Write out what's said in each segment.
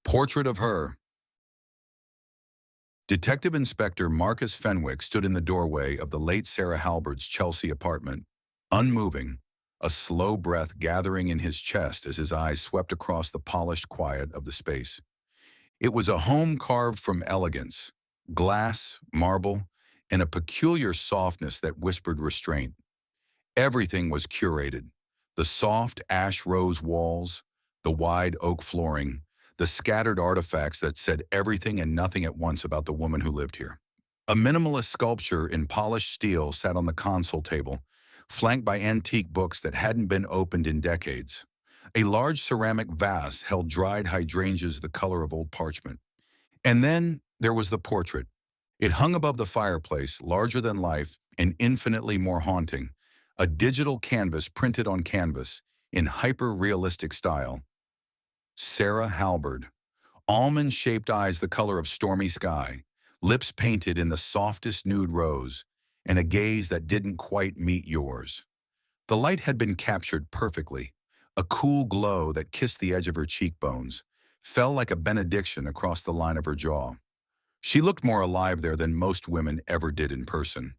Portrait of her. Detective Inspector Marcus Fenwick stood in the doorway of the late Sarah Halberd's Chelsea apartment, unmoving, a slow breath gathering in his chest as his eyes swept across the polished quiet of the space. It was a home carved from elegance, glass, marble, and a peculiar softness that whispered restraint. Everything was curated. The soft ash rose walls, the wide oak flooring, the scattered artifacts that said everything and nothing at once about the woman who lived here. A minimalist sculpture in polished steel sat on the console table, flanked by antique books that hadn't been opened in decades. A large ceramic vase held dried hydrangeas the color of old parchment. And then there was the portrait. It hung above the fireplace, larger than life and infinitely more haunting. A digital canvas printed on canvas in hyper-realistic style. Sarah Halberd. Almond-shaped eyes the color of stormy sky, lips painted in the softest nude rose, and a gaze that didn't quite meet yours. The light had been captured perfectly. A cool glow that kissed the edge of her cheekbones, fell like a benediction across the line of her jaw. She looked more alive there than most women ever did in person.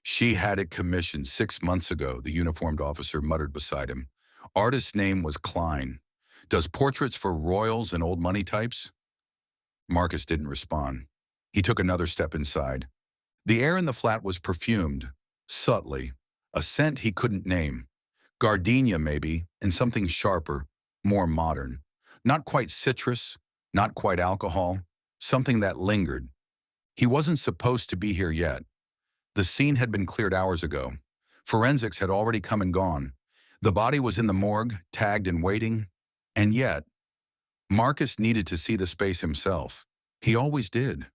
She had it commissioned 6 months ago, the uniformed officer muttered beside him. Artist's name was Klein. Does portraits for royals and old money types? Marcus didn't respond. He took another step inside. The air in the flat was perfumed, subtly, a scent he couldn't name. Gardenia, maybe, and something sharper, more modern. Not quite citrus, not quite alcohol, something that lingered. He wasn't supposed to be here yet. The scene had been cleared hours ago. Forensics had already come and gone. The body was in the morgue, tagged and waiting. And yet, Marcus needed to see the space himself. He always did.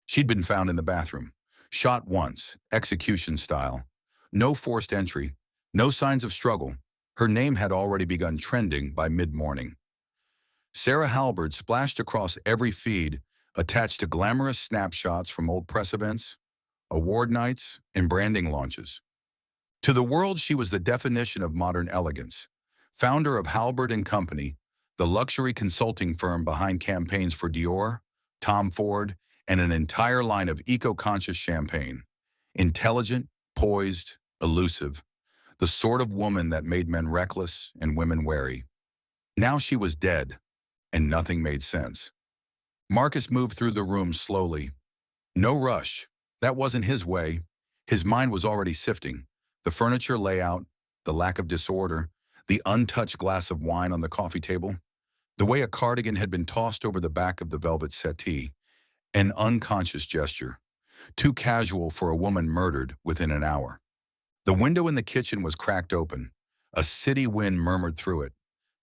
She'd been found in the bathroom. Shot once, execution style. No forced entry, no signs of struggle. Her name had already begun trending by mid-morning. Sarah Halberd splashed across every feed, attached to glamorous snapshots from old press events, award nights, and branding launches. To the world, she was the definition of modern elegance. Founder of Halberd and Company, the luxury consulting firm behind campaigns for Dior, Tom Ford, and an entire line of eco-conscious champagne. Intelligent, poised, elusive, the sort of woman that made men reckless and women wary. Now she was dead, and nothing made sense. Marcus moved through the room slowly. No rush. That wasn't his way. His mind was already sifting. The furniture layout, the lack of disorder, the untouched glass of wine on the coffee table, the way a cardigan had been tossed over the back of the velvet settee, an unconscious gesture, too casual for a woman murdered within an hour. The window in the kitchen was cracked open. A city wind murmured through it,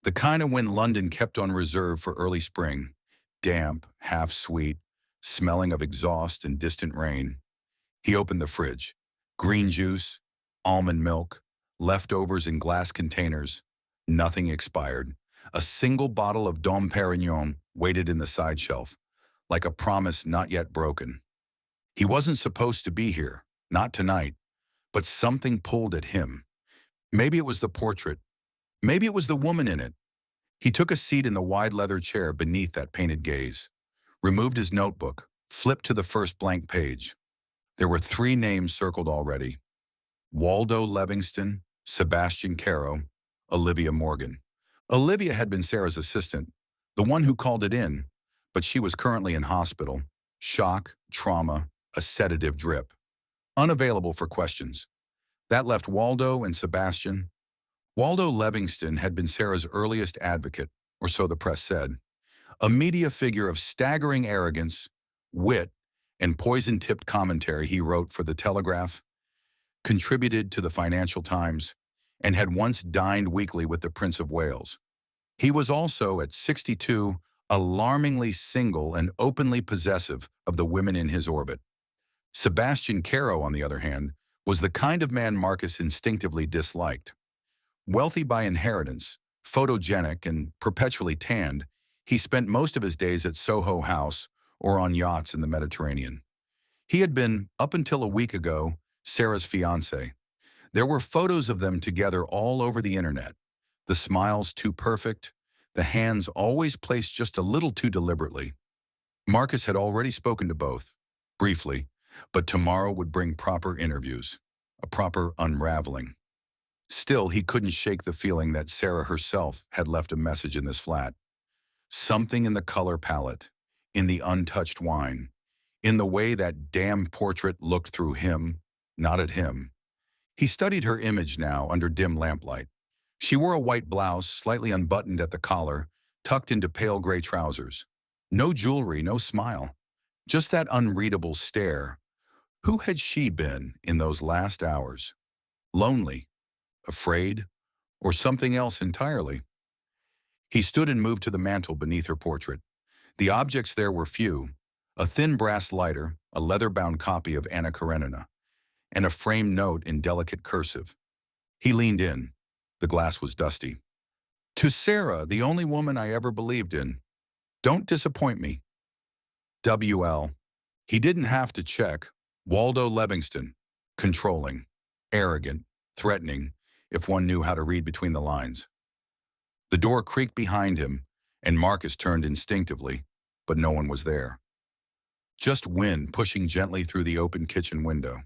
the kind of wind London kept on reserve for early spring, damp, half-sweet, smelling of exhaust and distant rain. He opened the fridge. Green juice, almond milk, leftovers in glass containers, nothing expired. A single bottle of Dom Perignon waited in the side shelf, like a promise not yet broken. He wasn't supposed to be here, not tonight, but something pulled at him. Maybe it was the portrait. Maybe it was the woman in it. He took a seat in the wide leather chair beneath that painted gaze, removed his notebook, flipped to the first blank page. There were 3 names circled already: Waldo Levingston, Sebastian Caro, Olivia Morgan. Olivia had been Sarah's assistant, the one who called it in, but she was currently in hospital. Shock, trauma, a sedative drip. Unavailable for questions. That left Waldo and Sebastian. Waldo Levingston had been Sarah's earliest advocate, or so the press said. A media figure of staggering arrogance, wit, and poison-tipped commentary, he wrote for The Telegraph, contributed to the Financial Times, and had once dined weekly with the Prince of Wales. He was also, at 62, alarmingly single and openly possessive of the women in his orbit. Sebastian Caro, on the other hand, was the kind of man Marcus instinctively disliked. Wealthy by inheritance, photogenic, and perpetually tanned, he spent most of his days at Soho House or on yachts in the Mediterranean. He had been, up until a week ago, Sarah's fiancé. There were photos of them together all over the internet. The smiles too perfect, the hands always placed just a little too deliberately. Marcus had already spoken to both, briefly, but tomorrow would bring proper interviews, a proper unraveling. Still, he couldn't shake the feeling that Sarah herself had left a message in this flat. Something in the color palette, in the untouched wine, in the way that damn portrait looked through him, not at him. He studied her image now under dim lamplight. She wore a white blouse, slightly unbuttoned at the collar, tucked into pale gray trousers. No jewelry, no smile. Just that unreadable stare. Who had she been in those last hours? Lonely, afraid, or something else entirely? He stood and moved to the mantel beneath her portrait. The objects there were few: a thin brass lighter, a leather-bound copy of Anna Karenina, and a framed note in delicate cursive. He leaned in. The glass was dusty. To Sarah, the only woman I ever believed in. Don't disappoint me. W.L. He didn't have to check. Waldo Levingston. Controlling, arrogant, threatening, if one knew how to read between the lines. The door creaked behind him, and Marcus turned instinctively, but no one was there. Just wind pushing gently through the open kitchen window.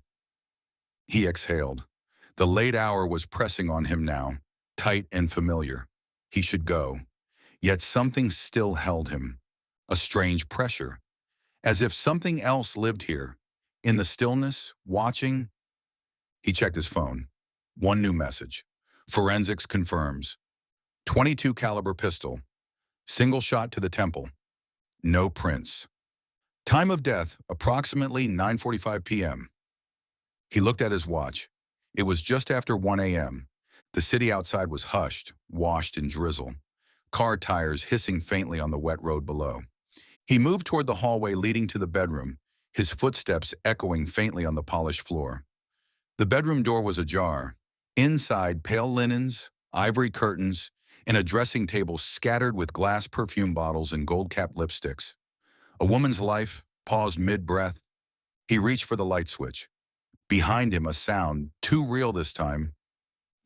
He exhaled. The late hour was pressing on him now, tight and familiar. He should go. Yet something still held him. A strange pressure. As if something else lived here. In the stillness, watching. He checked his phone. One new message. Forensics confirms. .22 caliber pistol. Single shot to the temple. No prints. Time of death, approximately 9:45 p.m. He looked at his watch. It was just after 1 a.m. The city outside was hushed, washed in drizzle, car tires hissing faintly on the wet road below. He moved toward the hallway leading to the bedroom, his footsteps echoing faintly on the polished floor. The bedroom door was ajar. Inside, pale linens, ivory curtains, and a dressing table scattered with glass perfume bottles and gold-capped lipsticks. A woman's life paused mid-breath. He reached for the light switch. Behind him, a sound, too real this time.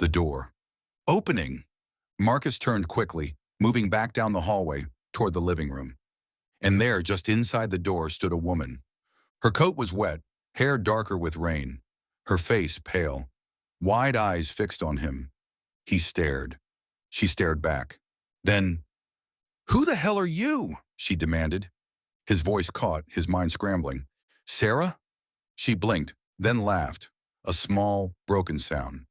The door. Opening. Marcus turned quickly, moving back down the hallway toward the living room. And there, just inside the door, stood a woman. Her coat was wet, hair darker with rain, her face pale, wide eyes fixed on him. He stared. She stared back. Then, "Who the hell are you?" she demanded. His voice caught, his mind scrambling. "Sarah?" She blinked, then laughed, a small, broken sound.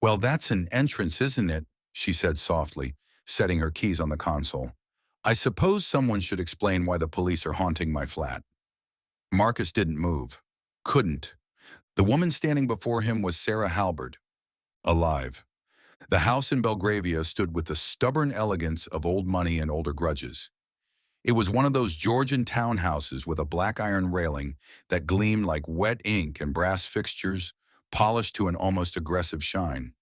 "Well, that's an entrance, isn't it?" she said softly, setting her keys on the console. "I suppose someone should explain why the police are haunting my flat." Marcus didn't move. Couldn't. The woman standing before him was Sarah Halberd. Alive. The house in Belgravia stood with the stubborn elegance of old money and older grudges. It was one of those Georgian townhouses with a black iron railing that gleamed like wet ink and brass fixtures, polished to an almost aggressive shine.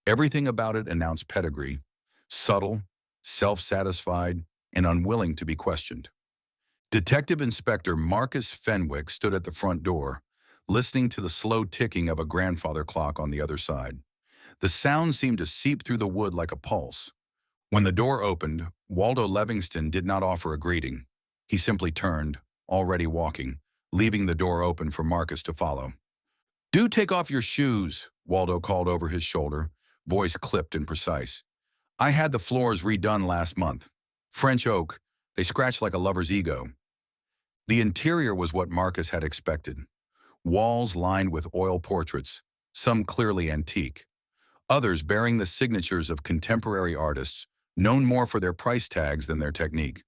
Everything about it announced pedigree, subtle, self-satisfied, and unwilling to be questioned. Detective Inspector Marcus Fenwick stood at the front door, listening to the slow ticking of a grandfather clock on the other side. The sound seemed to seep through the wood like a pulse. When the door opened, Waldo Levingston did not offer a greeting. He simply turned, already walking, leaving the door open for Marcus to follow. "Do take off your shoes," Waldo called over his shoulder, voice clipped and precise. "I had the floors redone last month. French oak, they scratch like a lover's ego." The interior was what Marcus had expected. Walls lined with oil portraits, some clearly antique, others bearing the signatures of contemporary artists, known more for their price tags than their technique.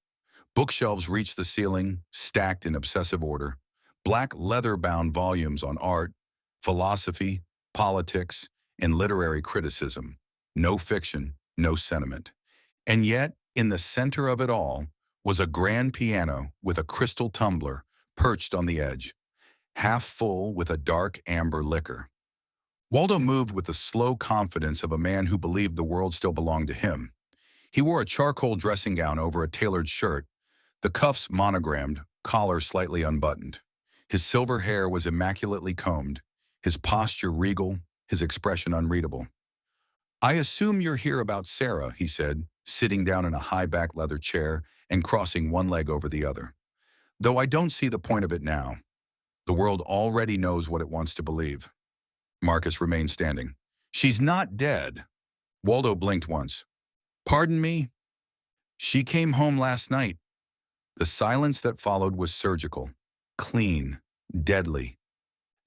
Bookshelves reached the ceiling, stacked in obsessive order. Black leather-bound volumes on art, philosophy, politics, and literary criticism. No fiction, no sentiment. And yet, in the center of it all, was a grand piano with a crystal tumbler perched on the edge, half full with a dark amber liquor. Waldo moved with the slow confidence of a man who believed the world still belonged to him. He wore a charcoal dressing gown over a tailored shirt, the cuffs monogrammed, collar slightly unbuttoned. His silver hair was immaculately combed, his posture regal, his expression unreadable. "I assume you're here about Sarah," he said, sitting down in a high-back leather chair and crossing one leg over the other. Though I don't see the point of it now. The world already knows what it wants to believe. Marcus remained standing. She's not dead. Waldo blinked once. Pardon me? She came home last night. The silence that followed was surgical, clean, deadly.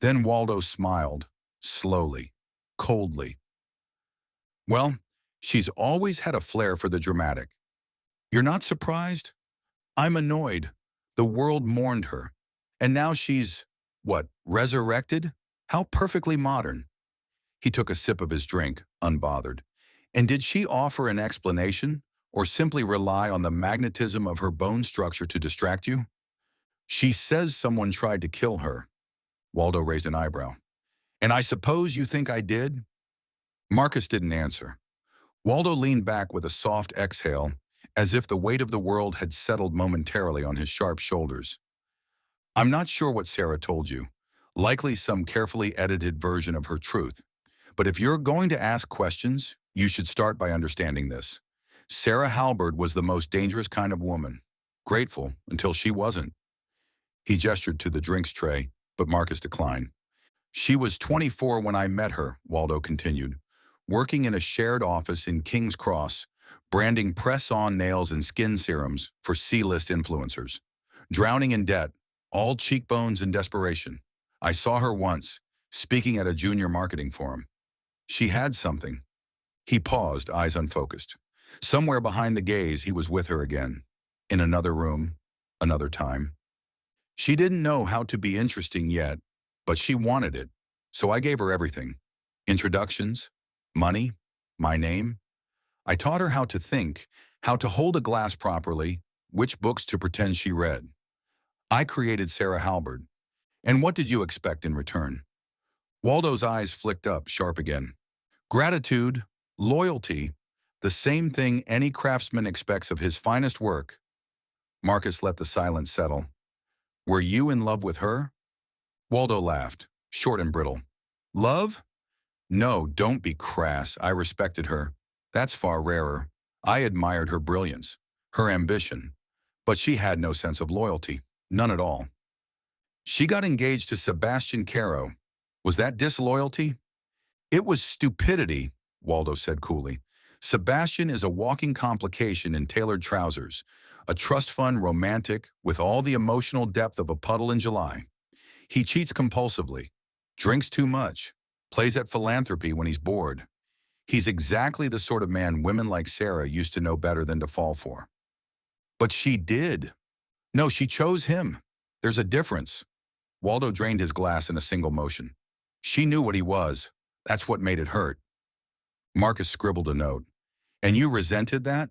Then Waldo smiled, slowly, coldly. Well, she's always had a flair for the dramatic. You're not surprised? I'm annoyed. The world mourned her. And now she's, what, resurrected? How perfectly modern. He took a sip of his drink, unbothered. And did she offer an explanation, or simply rely on the magnetism of her bone structure to distract you? She says someone tried to kill her. Waldo raised an eyebrow. And I suppose you think I did? Marcus didn't answer. Waldo leaned back with a soft exhale, as if the weight of the world had settled momentarily on his sharp shoulders. I'm not sure what Sarah told you. Likely some carefully edited version of her truth. But if you're going to ask questions, you should start by understanding this. Sarah Halberd was the most dangerous kind of woman. Grateful until she wasn't. He gestured to the drinks tray, but Marcus declined. She was 24 when I met her, Waldo continued, working in a shared office in King's Cross, branding press-on nails and skin serums for C-list influencers. Drowning in debt, all cheekbones and desperation. I saw her once, speaking at a junior marketing forum. She had something. He paused, eyes unfocused. Somewhere behind the gaze, he was with her again. In another room, another time. She didn't know how to be interesting yet, but she wanted it. So I gave her everything. Introductions, money, my name. I taught her how to think, how to hold a glass properly, which books to pretend she read. I created Sarah Halberd. And what did you expect in return? Waldo's eyes flicked up, sharp again. Gratitude, loyalty, the same thing any craftsman expects of his finest work. Marcus let the silence settle. Were you in love with her? Waldo laughed, short and brittle. Love? No, don't be crass. I respected her. That's far rarer. I admired her brilliance, her ambition. But she had no sense of loyalty. None at all. She got engaged to Sebastian Caro. Was that disloyalty? It was stupidity, Waldo said coolly. Sebastian is a walking complication in tailored trousers, a trust fund romantic with all the emotional depth of a puddle in July. He cheats compulsively, drinks too much, plays at philanthropy when he's bored. He's exactly the sort of man women like Sarah used to know better than to fall for. But she did. No, she chose him. There's a difference. Waldo drained his glass in a single motion. She knew what he was. That's what made it hurt. Marcus scribbled a note. And you resented that?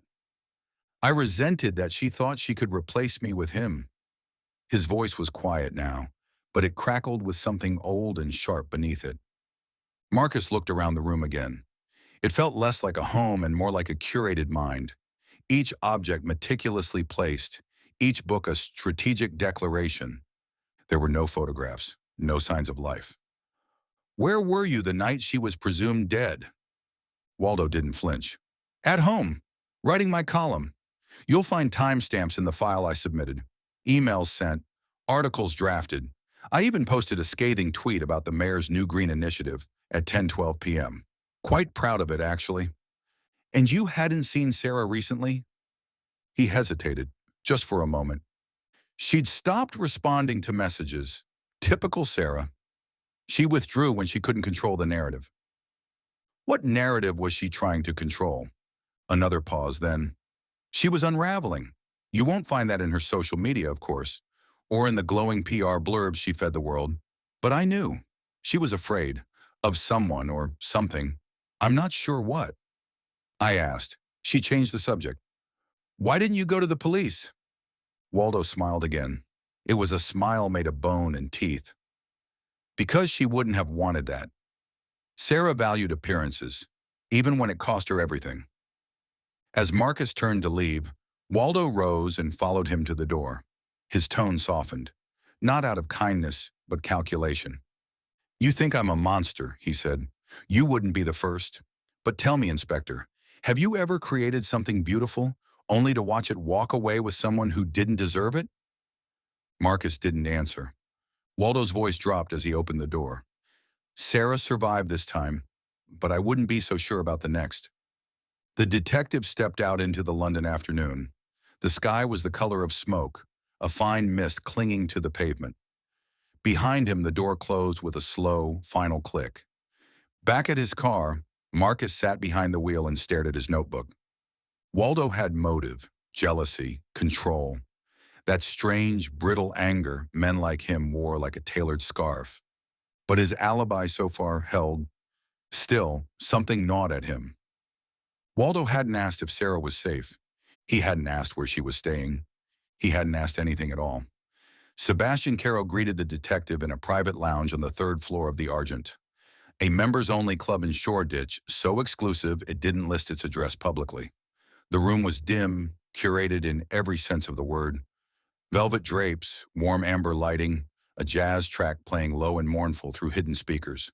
I resented that she thought she could replace me with him. His voice was quiet now, but it crackled with something old and sharp beneath it. Marcus looked around the room again. It felt less like a home and more like a curated mind. Each object meticulously placed, each book a strategic declaration. There were no photographs, no signs of life. Where were you the night she was presumed dead? Waldo didn't flinch. At home, writing my column. You'll find timestamps in the file I submitted, emails sent, articles drafted. I even posted a scathing tweet about the mayor's new green initiative at 10:12 p.m. Quite proud of it, actually. And you hadn't seen Sarah recently? He hesitated, just for a moment. She'd stopped responding to messages. Typical Sarah. She withdrew when she couldn't control the narrative. What narrative was she trying to control? Another pause, then. She was unraveling. You won't find that in her social media, of course, or in the glowing PR blurbs she fed the world. But I knew. She was afraid. Of someone or something. I'm not sure what. I asked. She changed the subject. Why didn't you go to the police? Waldo smiled again. It was a smile made of bone and teeth. Because she wouldn't have wanted that. Sarah valued appearances, even when it cost her everything. As Marcus turned to leave, Waldo rose and followed him to the door. His tone softened, not out of kindness, but calculation. You think I'm a monster, he said. You wouldn't be the first. But tell me, Inspector, Have you ever created something beautiful, only to watch it walk away with someone who didn't deserve it? Marcus didn't answer. Waldo's voice dropped as he opened the door. Sarah survived this time, but I wouldn't be so sure about the next. The detective stepped out into the London afternoon. The sky was the color of smoke, a fine mist clinging to the pavement. Behind him, the door closed with a slow, final click. Back at his car, Marcus sat behind the wheel and stared at his notebook. Waldo had motive, jealousy, control. That strange, brittle anger men like him wore like a tailored scarf. But his alibi so far held. Still, something gnawed at him. Waldo hadn't asked if Sarah was safe. He hadn't asked where she was staying. He hadn't asked anything at all. Sebastian Caro greeted the detective in a private lounge on the third floor of the Argent, a members-only club in Shoreditch, so exclusive it didn't list its address publicly. The room was dim, curated in every sense of the word. Velvet drapes, warm amber lighting, a jazz track playing low and mournful through hidden speakers.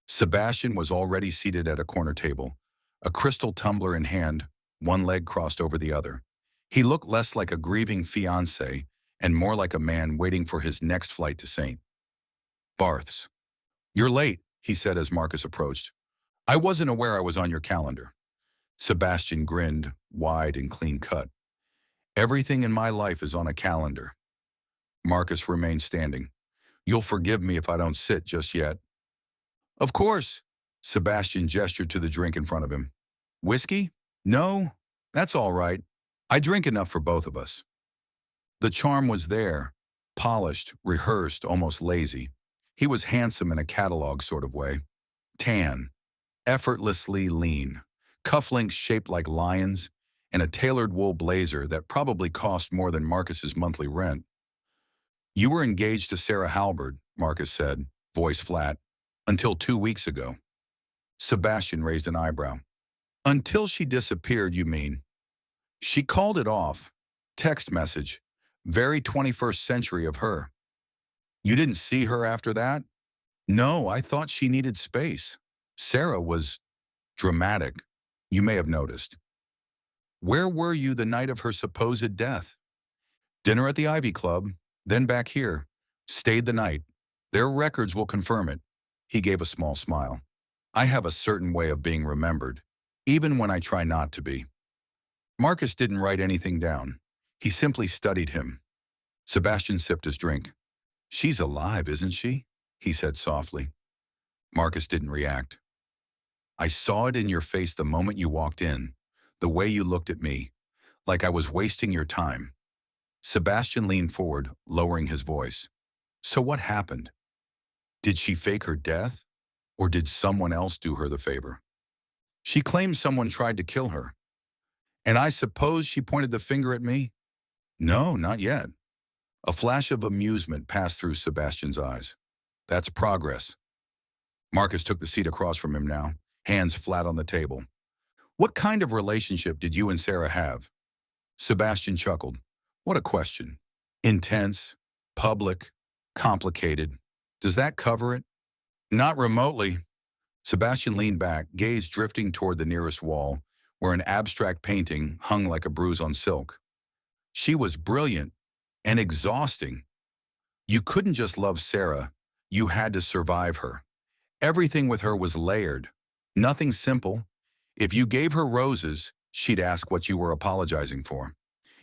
Sebastian was already seated at a corner table, a crystal tumbler in hand, one leg crossed over the other. He looked less like a grieving fiancé and more like a man waiting for his next flight to St. Barth's. "You're late," he said as Marcus approached. "I wasn't aware I was on your calendar." Sebastian grinned, wide and clean-cut. "Everything in my life is on a calendar." Marcus remained standing. "You'll forgive me if I don't sit just yet." "Of course." Sebastian gestured to the drink in front of him. "Whiskey? No? That's all right. I drink enough for both of us." The charm was there, polished, rehearsed, almost lazy. He was handsome in a catalog sort of way. Tan, effortlessly lean, cufflinks shaped like lions, and a tailored wool blazer that probably cost more than Marcus's monthly rent. "You were engaged to Sarah Halberd," Marcus said, voice flat, "until 2 weeks ago." Sebastian raised an eyebrow. "Until she disappeared, you mean?" "She called it off. Text message. Very 21st century of her." "You didn't see her after that?" "No, I thought she needed space. Sarah was dramatic. You may have noticed." "Where were you the night of her supposed death?" "Dinner at the Ivy Club, then back here. Stayed the night. Their records will confirm it." He gave a small smile. "I have a certain way of being remembered, even when I try not to be." Marcus didn't write anything down. He simply studied him. Sebastian sipped his drink. "She's alive, isn't she?" he said softly. Marcus didn't react. "I saw it in your face the moment you walked in, the way you looked at me, like I was wasting your time." Sebastian leaned forward, lowering his voice. "So what happened? Did she fake her death, or did someone else do her the favor?" "She claims someone tried to kill her." "And I suppose she pointed the finger at me?" "No, not yet." A flash of amusement passed through Sebastian's eyes. "That's progress." Marcus took the seat across from him now, hands flat on the table. "What kind of relationship did you and Sarah have?" Sebastian chuckled. "What a question. Intense, public, complicated. Does that cover it?" "Not remotely." Sebastian leaned back, gaze drifting toward the nearest wall, where an abstract painting hung like a bruise on silk. "She was brilliant and exhausting. You couldn't just love Sarah. You had to survive her. Everything with her was layered. Nothing simple. If you gave her roses, she'd ask what you were apologizing for.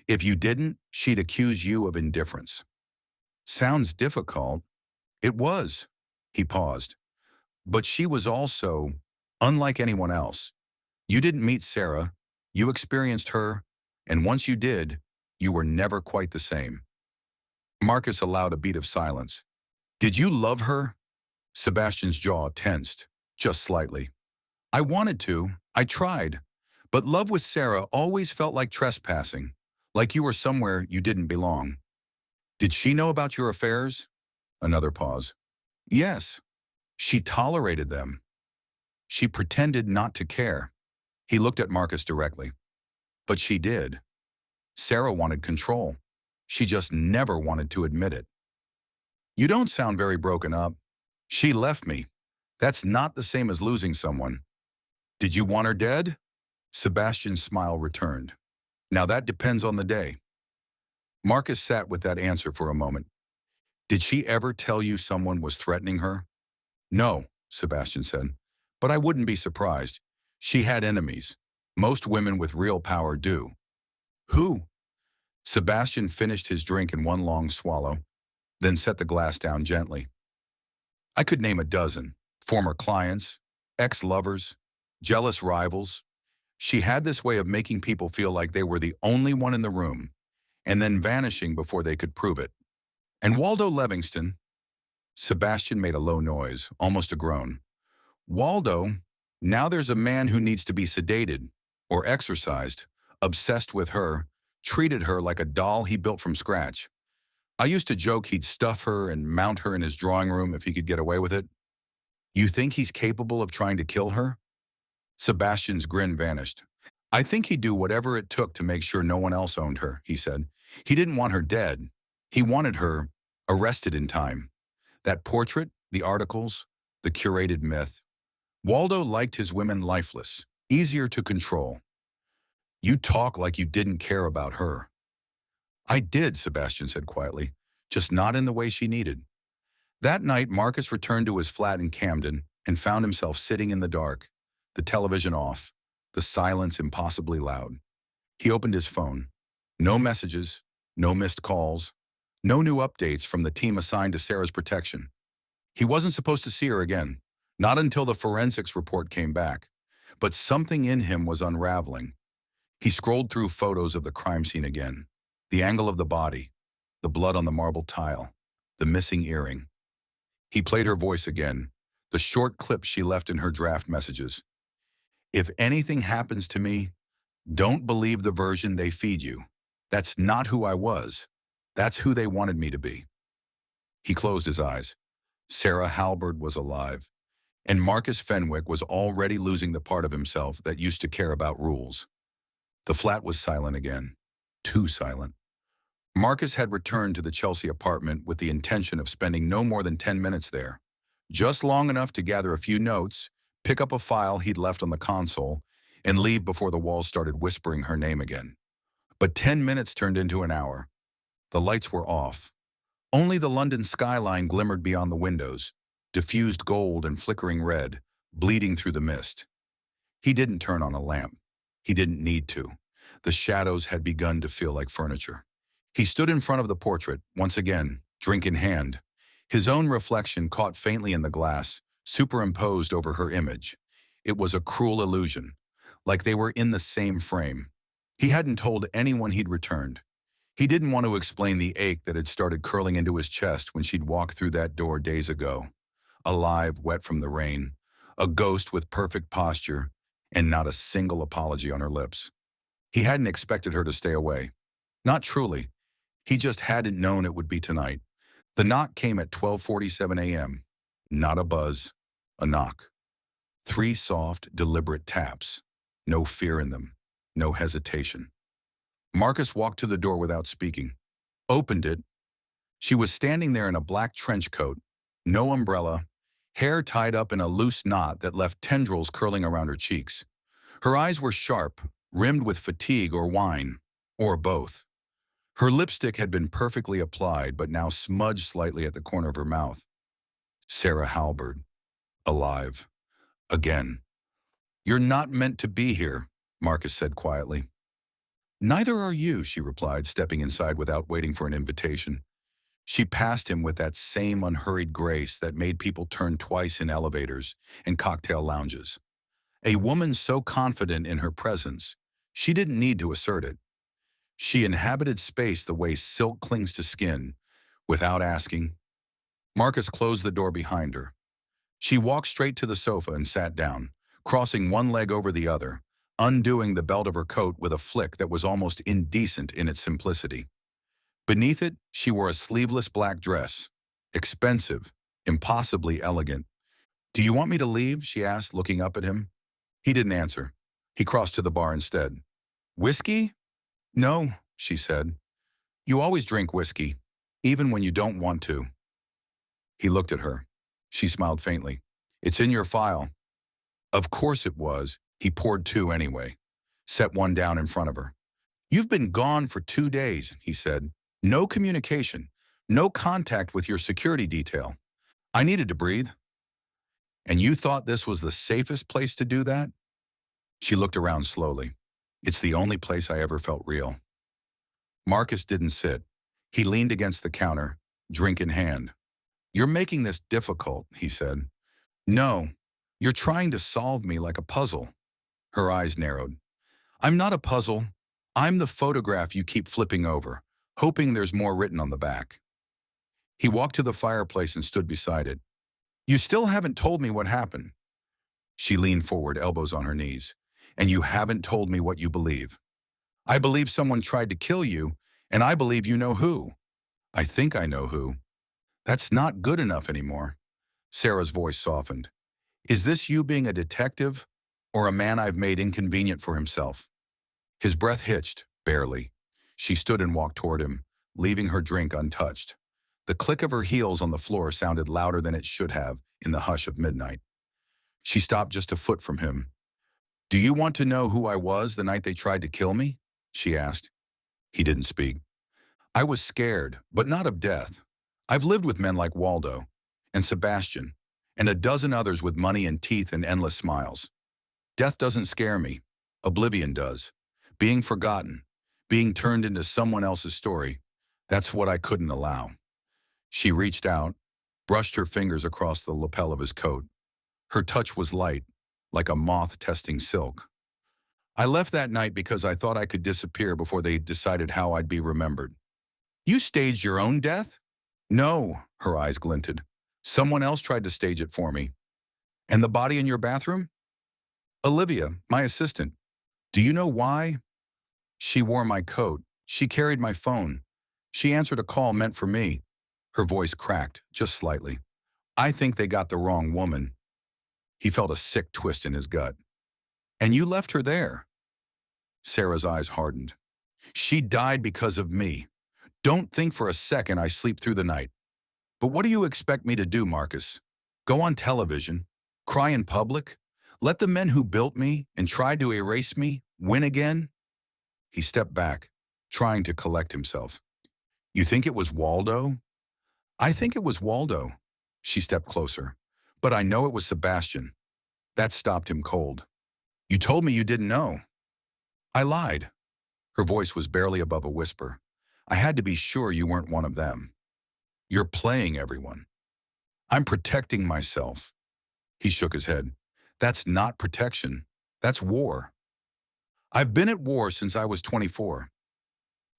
If you didn't, she'd accuse you of indifference." "Sounds difficult." "It was." He paused. "But she was also unlike anyone else. You didn't meet Sarah. You experienced her, and once you did, you were never quite the same." Marcus allowed a beat of silence. "Did you love her?" Sebastian's jaw tensed, just slightly. "I wanted to. I tried. But love with Sarah always felt like trespassing, like you were somewhere you didn't belong." "Did she know about your affairs?" Another pause. "Yes. She tolerated them. She pretended not to care." He looked at Marcus directly. "But she did. Sarah wanted control. She just never wanted to admit it." "You don't sound very broken up." "She left me. That's not the same as losing someone." "Did you want her dead?" Sebastian's smile returned. Now that depends on the day. Marcus sat with that answer for a moment. Did she ever tell you someone was threatening her? No, Sebastian said. But I wouldn't be surprised. She had enemies. Most women with real power do. Who? Sebastian finished his drink in one long swallow, then set the glass down gently. I could name a dozen. Former clients, ex-lovers, jealous rivals. She had this way of making people feel like they were the only one in the room, and then vanishing before they could prove it. And Waldo Livingston, Sebastian made a low noise, almost a groan. Waldo, now there's a man who needs to be sedated or exorcised, obsessed with her, treated her like a doll he built from scratch. I used to joke he'd stuff her and mount her in his drawing room if he could get away with it. You think he's capable of trying to kill her? Sebastian's grin vanished. I think he'd do whatever it took to make sure no one else owned her, he said. He didn't want her dead. He wanted her arrested in time. That portrait, the articles, the curated myth. Waldo liked his women lifeless, easier to control. You talk like you didn't care about her. I did, Sebastian said quietly, just not in the way she needed. That night, Marcus returned to his flat in Camden and found himself sitting in the dark, the television off, the silence impossibly loud. He opened his phone. No messages, no missed calls, no new updates from the team assigned to Sarah's protection. He wasn't supposed to see her again, not until the forensics report came back. But something in him was unraveling. He scrolled through photos of the crime scene again. The angle of the body, the blood on the marble tile, the missing earring. He played her voice again, the short clip she left in her draft messages. If anything happens to me, don't believe the version they feed you. That's not who I was. That's who they wanted me to be. He closed his eyes. Sarah Halberd was alive, and Marcus Fenwick was already losing the part of himself that used to care about rules. The flat was silent again, too silent. Marcus had returned to the Chelsea apartment with the intention of spending no more than 10 minutes there, just long enough to gather a few notes, pick up a file he'd left on the console, and leave before the walls started whispering her name again. But 10 minutes turned into an hour. The lights were off. Only the London skyline glimmered beyond the windows, diffused gold and flickering red, bleeding through the mist. He didn't turn on a lamp. He didn't need to. The shadows had begun to feel like furniture. He stood in front of the portrait, once again, drink in hand. His own reflection caught faintly in the glass, superimposed over her image. It was a cruel illusion, like they were in the same frame. He hadn't told anyone he'd returned. He didn't want to explain the ache that had started curling into his chest when she'd walked through that door days ago. Alive, wet from the rain, a ghost with perfect posture, and not a single apology on her lips. He hadn't expected her to stay away. Not truly. He just hadn't known it would be tonight. The knock came at 12:47 a.m. Not a buzz, a knock. 3 soft, deliberate taps. No fear in them, no hesitation. Marcus walked to the door without speaking. Opened it. She was standing there in a black trench coat, no umbrella, hair tied up in a loose knot that left tendrils curling around her cheeks. Her eyes were sharp, rimmed with fatigue or wine, or both. Her lipstick had been perfectly applied, but now smudged slightly at the corner of her mouth. Sarah Halberd. Alive. Again. You're not meant to be here, Marcus said quietly. Neither are you, she replied, stepping inside without waiting for an invitation. She passed him with that same unhurried grace that made people turn twice in elevators and cocktail lounges. A woman so confident in her presence, she didn't need to assert it. She inhabited space the way silk clings to skin, without asking. Marcus closed the door behind her. She walked straight to the sofa and sat down, crossing one leg over the other, undoing the belt of her coat with a flick that was almost indecent in its simplicity. Beneath it, she wore a sleeveless black dress, expensive, impossibly elegant. Do you want me to leave? She asked, looking up at him. He didn't answer. He crossed to the bar instead. Whiskey? No, she said. You always drink whiskey, even when you don't want to. He looked at her. She smiled faintly. It's in your file. Of course it was. He poured 2 anyway. set one down in front of her. "You've been gone for 2 days," he said. "No communication, no contact with your security detail. I needed to breathe. And you thought this was the safest place to do that?" She looked around slowly. "It's the only place I ever felt real." Marcus didn't sit. He leaned against the counter, drink in hand. "You're making this difficult," he said. "No, you're trying to solve me like a puzzle." Her eyes narrowed. "I'm not a puzzle. I'm the photograph you keep flipping over, hoping there's more written on the back." He walked to the fireplace and stood beside it. "You still haven't told me what happened." She leaned forward, elbows on her knees. "And you haven't told me what you believe." "I believe someone tried to kill you, and I believe you know who." "I think I know who." "That's not good enough anymore." Sarah's voice softened. "Is this you being a detective, or a man I've made inconvenient for himself?" His breath hitched, barely. She stood and walked toward him, leaving her drink untouched. The click of her heels on the floor sounded louder than it should have in the hush of midnight. She stopped just a foot from him. "Do you want to know who I was the night they tried to kill me?" she asked. He didn't speak. "I was scared, but not of death. I've lived with men like Waldo, and Sebastian, and a dozen others with money and teeth and endless smiles. Death doesn't scare me. Oblivion does. Being forgotten, being turned into someone else's story, that's what I couldn't allow." She reached out, brushed her fingers across the lapel of his coat. Her touch was light, like a moth testing silk. "I left that night because I thought I could disappear before they decided how I'd be remembered." "You staged your own death?" "No," her eyes glinted. "Someone else tried to stage it for me." "And the body in your bathroom?" "Olivia, my assistant. Do you know why?" "She wore my coat. She carried my phone. She answered a call meant for me." Her voice cracked, just slightly. "I think they got the wrong woman." He felt a sick twist in his gut. "And you left her there?" Sarah's eyes hardened. "She died because of me. Don't think for a second I sleep through the night. But what do you expect me to do, Marcus? Go on television? Cry in public? Let the men who built me and tried to erase me win again?" He stepped back, trying to collect himself. "You think it was Waldo?" "I think it was Waldo." She stepped closer. "But I know it was Sebastian." That stopped him cold. "You told me you didn't know." "I lied." Her voice was barely above a whisper. "I had to be sure you weren't one of them." "You're playing everyone." "I'm protecting myself." He shook his head. "That's not protection. That's war." "I've been at war since I was 24.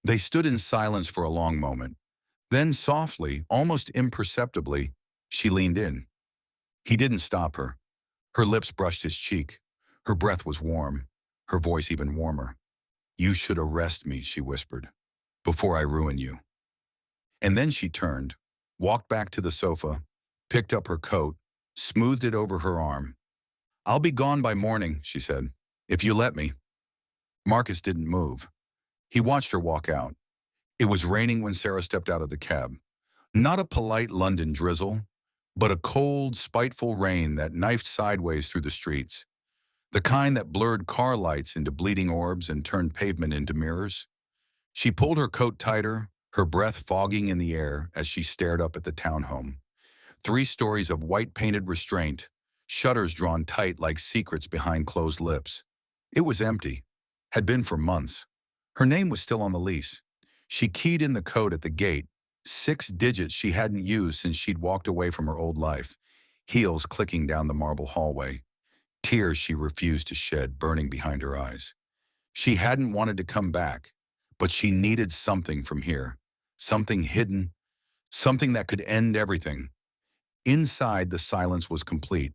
They stood in silence for a long moment. Then softly, almost imperceptibly, she leaned in. He didn't stop her. Her lips brushed his cheek. Her breath was warm, her voice even warmer. "You should arrest me," she whispered, "before I ruin you." And then she turned, walked back to the sofa, picked up her coat, smoothed it over her arm. "I'll be gone by morning," she said, "if you let me." Marcus didn't move. He watched her walk out. It was raining when Sarah stepped out of the cab. Not a polite London drizzle, but a cold, spiteful rain that knifed sideways through the streets. The kind that blurred car lights into bleeding orbs and turned pavement into mirrors. She pulled her coat tighter, her breath fogging in the air as she stared up at the townhome. 3 stories of white-painted restraint, shutters drawn tight like secrets behind closed lips. It was empty. Had been for months. Her name was still on the lease. She keyed in the code at the gate, 6 digits she hadn't used since she'd walked away from her old life, heels clicking down the marble hallway. Tears she refused to shed burning behind her eyes. She hadn't wanted to come back, but she needed something from here. Something hidden, something that could end everything. Inside, the silence was complete.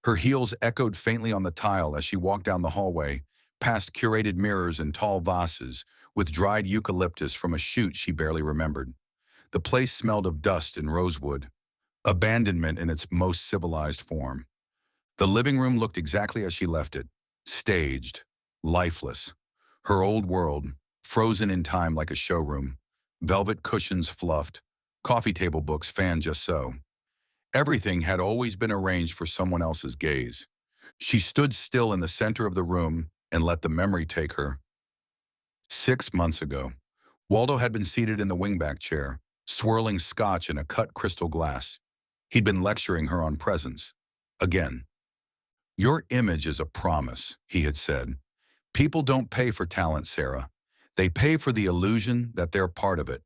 Her heels echoed faintly on the tile as she walked down the hallway, past curated mirrors and tall vases, with dried eucalyptus from a shoot she barely remembered. The place smelled of dust and rosewood, abandonment in its most civilized form. The living room looked exactly as she left it, staged, lifeless. Her old world, frozen in time like a showroom, velvet cushions fluffed, coffee table books fanned just so. Everything had always been arranged for someone else's gaze. She stood still in the center of the room, and let the memory take her. 6 months ago, Waldo had been seated in the wingback chair, swirling scotch in a cut crystal glass. He'd been lecturing her on presence. Again. "Your image is a promise," he had said. "People don't pay for talent, Sarah. They pay for the illusion that they're part of it."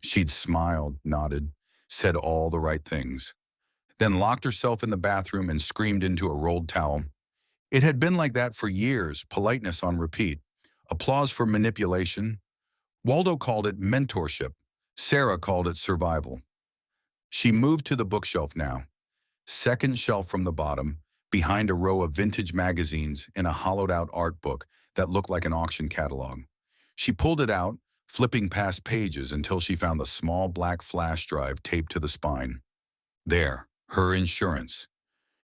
She'd smiled, nodded, said all the right things, then locked herself in the bathroom and screamed into a rolled towel. It had been like that for years, politeness on repeat, applause for manipulation. Waldo called it mentorship. Sarah called it survival. She moved to the bookshelf now, second shelf from the bottom, behind a row of vintage magazines in a hollowed-out art book that looked like an auction catalog. She pulled it out, flipping past pages until she found the small black flash drive taped to the spine. There, her insurance.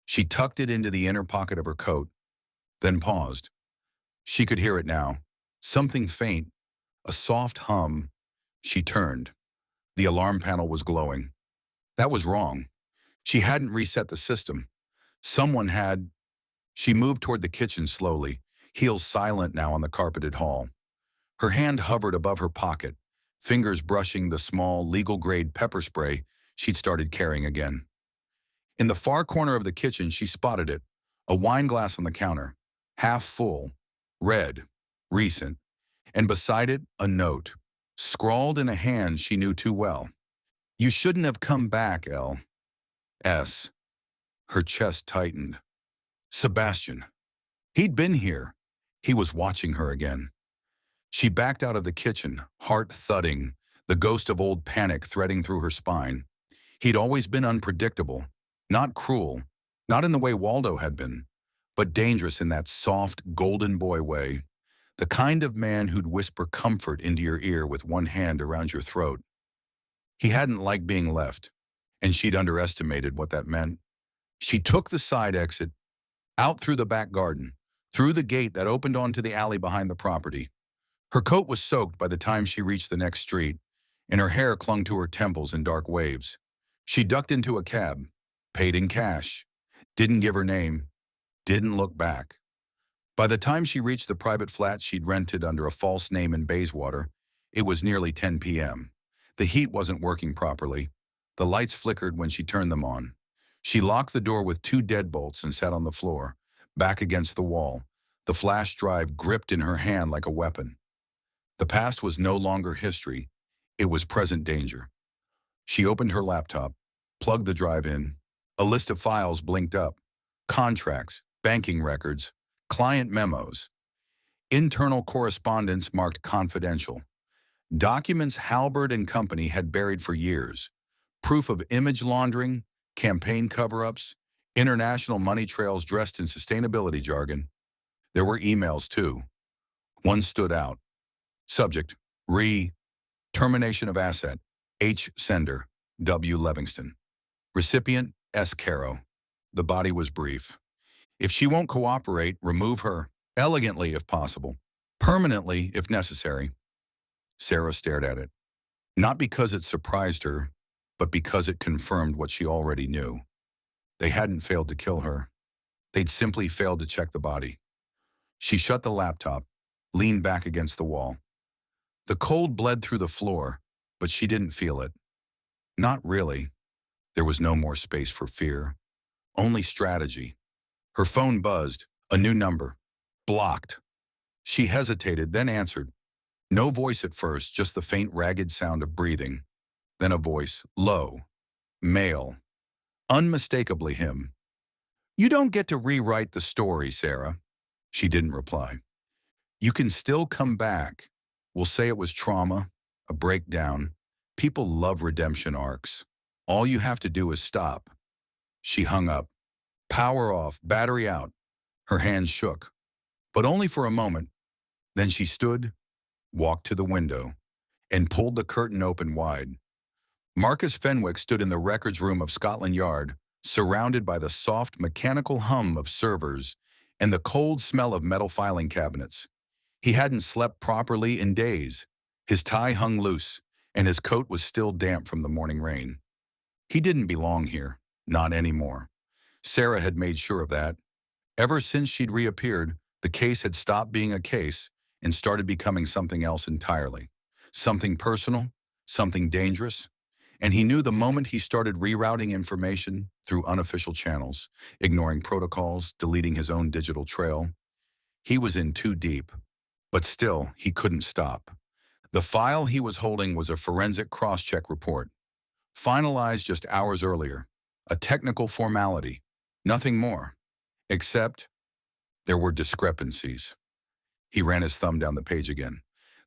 She tucked it into the inner pocket of her coat, then paused. She could hear it now. Something faint, a soft hum. She turned. The alarm panel was glowing. That was wrong. She hadn't reset the system. Someone had. She moved toward the kitchen slowly, heels silent now on the carpeted hall. Her hand hovered above her pocket, fingers brushing the small, legal-grade pepper spray she'd started carrying again. In the far corner of the kitchen, she spotted it, a wine glass on the counter, half full, red, recent, and beside it, a note, scrawled in a hand she knew too well. "You shouldn't have come back, L.S." Her chest tightened. Sebastian. He'd been here. He was watching her again. She backed out of the kitchen, heart thudding, the ghost of old panic threading through her spine. He'd always been unpredictable, not cruel, not in the way Waldo had been, but dangerous in that soft, golden boy way, the kind of man who'd whisper comfort into your ear with one hand around your throat. He hadn't liked being left, and she'd underestimated what that meant. She took the side exit, out through the back garden, through the gate that opened onto the alley behind the property. Her coat was soaked by the time she reached the next street, and her hair clung to her temples in dark waves. She ducked into a cab, paid in cash, didn't give her name, didn't look back. By the time she reached the private flat she'd rented under a false name in Bayswater, it was nearly 10 p.m. The heat wasn't working properly. The lights flickered when she turned them on. She locked the door with 2 deadbolts and sat on the floor, back against the wall, the flash drive gripped in her hand like a weapon. The past was no longer history. It was present danger. She opened her laptop, plugged the drive in. A list of files blinked up. Contracts, banking records, client memos, internal correspondence marked confidential. Documents Halberd and Company had buried for years. Proof of image laundering, campaign cover-ups, international money trails dressed in sustainability jargon. There were emails, too. One stood out. Subject, termination of asset, H. Sender, W. Livingston. Recipient, S. Caro. The body was brief. If she won't cooperate, remove her, elegantly if possible, permanently if necessary. Sarah stared at it. Not because it surprised her, but because it confirmed what she already knew. They hadn't failed to kill her. They'd simply failed to check the body. She shut the laptop, leaned back against the wall. The cold bled through the floor, but she didn't feel it. Not really. There was no more space for fear. Only strategy. Her phone buzzed. A new number. Blocked. She hesitated, then answered. No voice at first, just the faint, ragged sound of breathing. Then a voice, low, male, unmistakably him. "You don't get to rewrite the story, Sarah." She didn't reply. "You can still come back. We'll say it was trauma, a breakdown. People love redemption arcs. All you have to do is stop." She hung up. Power off, battery out. Her hands shook, but only for a moment. Then she stood, walked to the window, and pulled the curtain open wide. Marcus Fenwick stood in the records room of Scotland Yard, surrounded by the soft mechanical hum of servers and the cold smell of metal filing cabinets. He hadn't slept properly in days. His tie hung loose, and his coat was still damp from the morning rain. He didn't belong here, not anymore. Sarah had made sure of that. Ever since she'd reappeared, The case had stopped being a case and started becoming something else entirely. Something personal, something dangerous, and he knew the moment he started rerouting information through unofficial channels, ignoring protocols, deleting his own digital trail, he was in too deep. But still, he couldn't stop. The file he was holding was a forensic cross-check report, finalized just hours earlier. A technical formality, nothing more. Except there were discrepancies. He ran his thumb down the page again.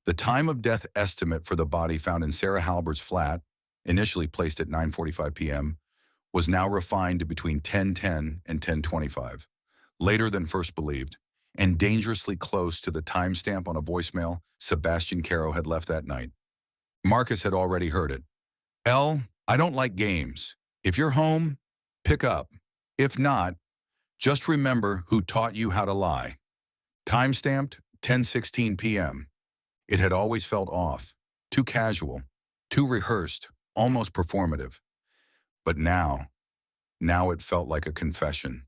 The time of death estimate for the body found in Sarah Halberd's flat, initially placed at 9:45 p.m., was now refined to between 10:10 and 10:25, later than first believed, and dangerously close to the timestamp on a voicemail Sebastian Caro had left that night. Marcus had already heard it. I don't like games. If you're home, pick up. If not, just remember who taught you how to lie. Timestamped 10:16 p.m. It had always felt off, too casual, too rehearsed, almost performative. But now it felt like a confession.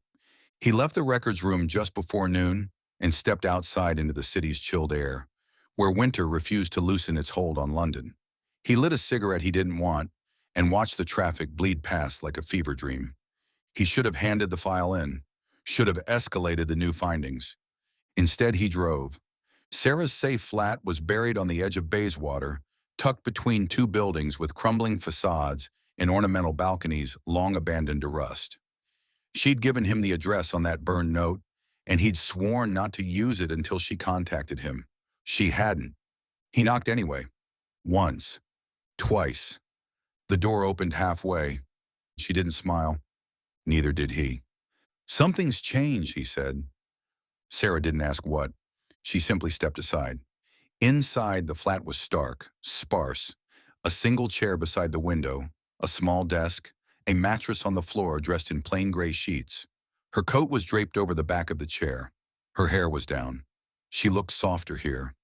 He left the records room just before noon and stepped outside into the city's chilled air, where winter refused to loosen its hold on London. He lit a cigarette he didn't want and watched the traffic bleed past like a fever dream. He should have handed the file in, should have escalated the new findings. Instead, he drove. Sarah's safe flat was buried on the edge of Bayswater, tucked between two buildings with crumbling facades and ornamental balconies long abandoned to rust. She'd given him the address on that burned note, and he'd sworn not to use it until she contacted him. She hadn't. He knocked anyway. Once. Twice. The door opened halfway. She didn't smile. Neither did he. "Something's changed," he said. Sarah didn't ask what. She simply stepped aside. Inside, the flat was stark, sparse. A single chair beside the window, a small desk, a mattress on the floor dressed in plain gray sheets. Her coat was draped over the back of the chair. Her hair was down. She looked softer here,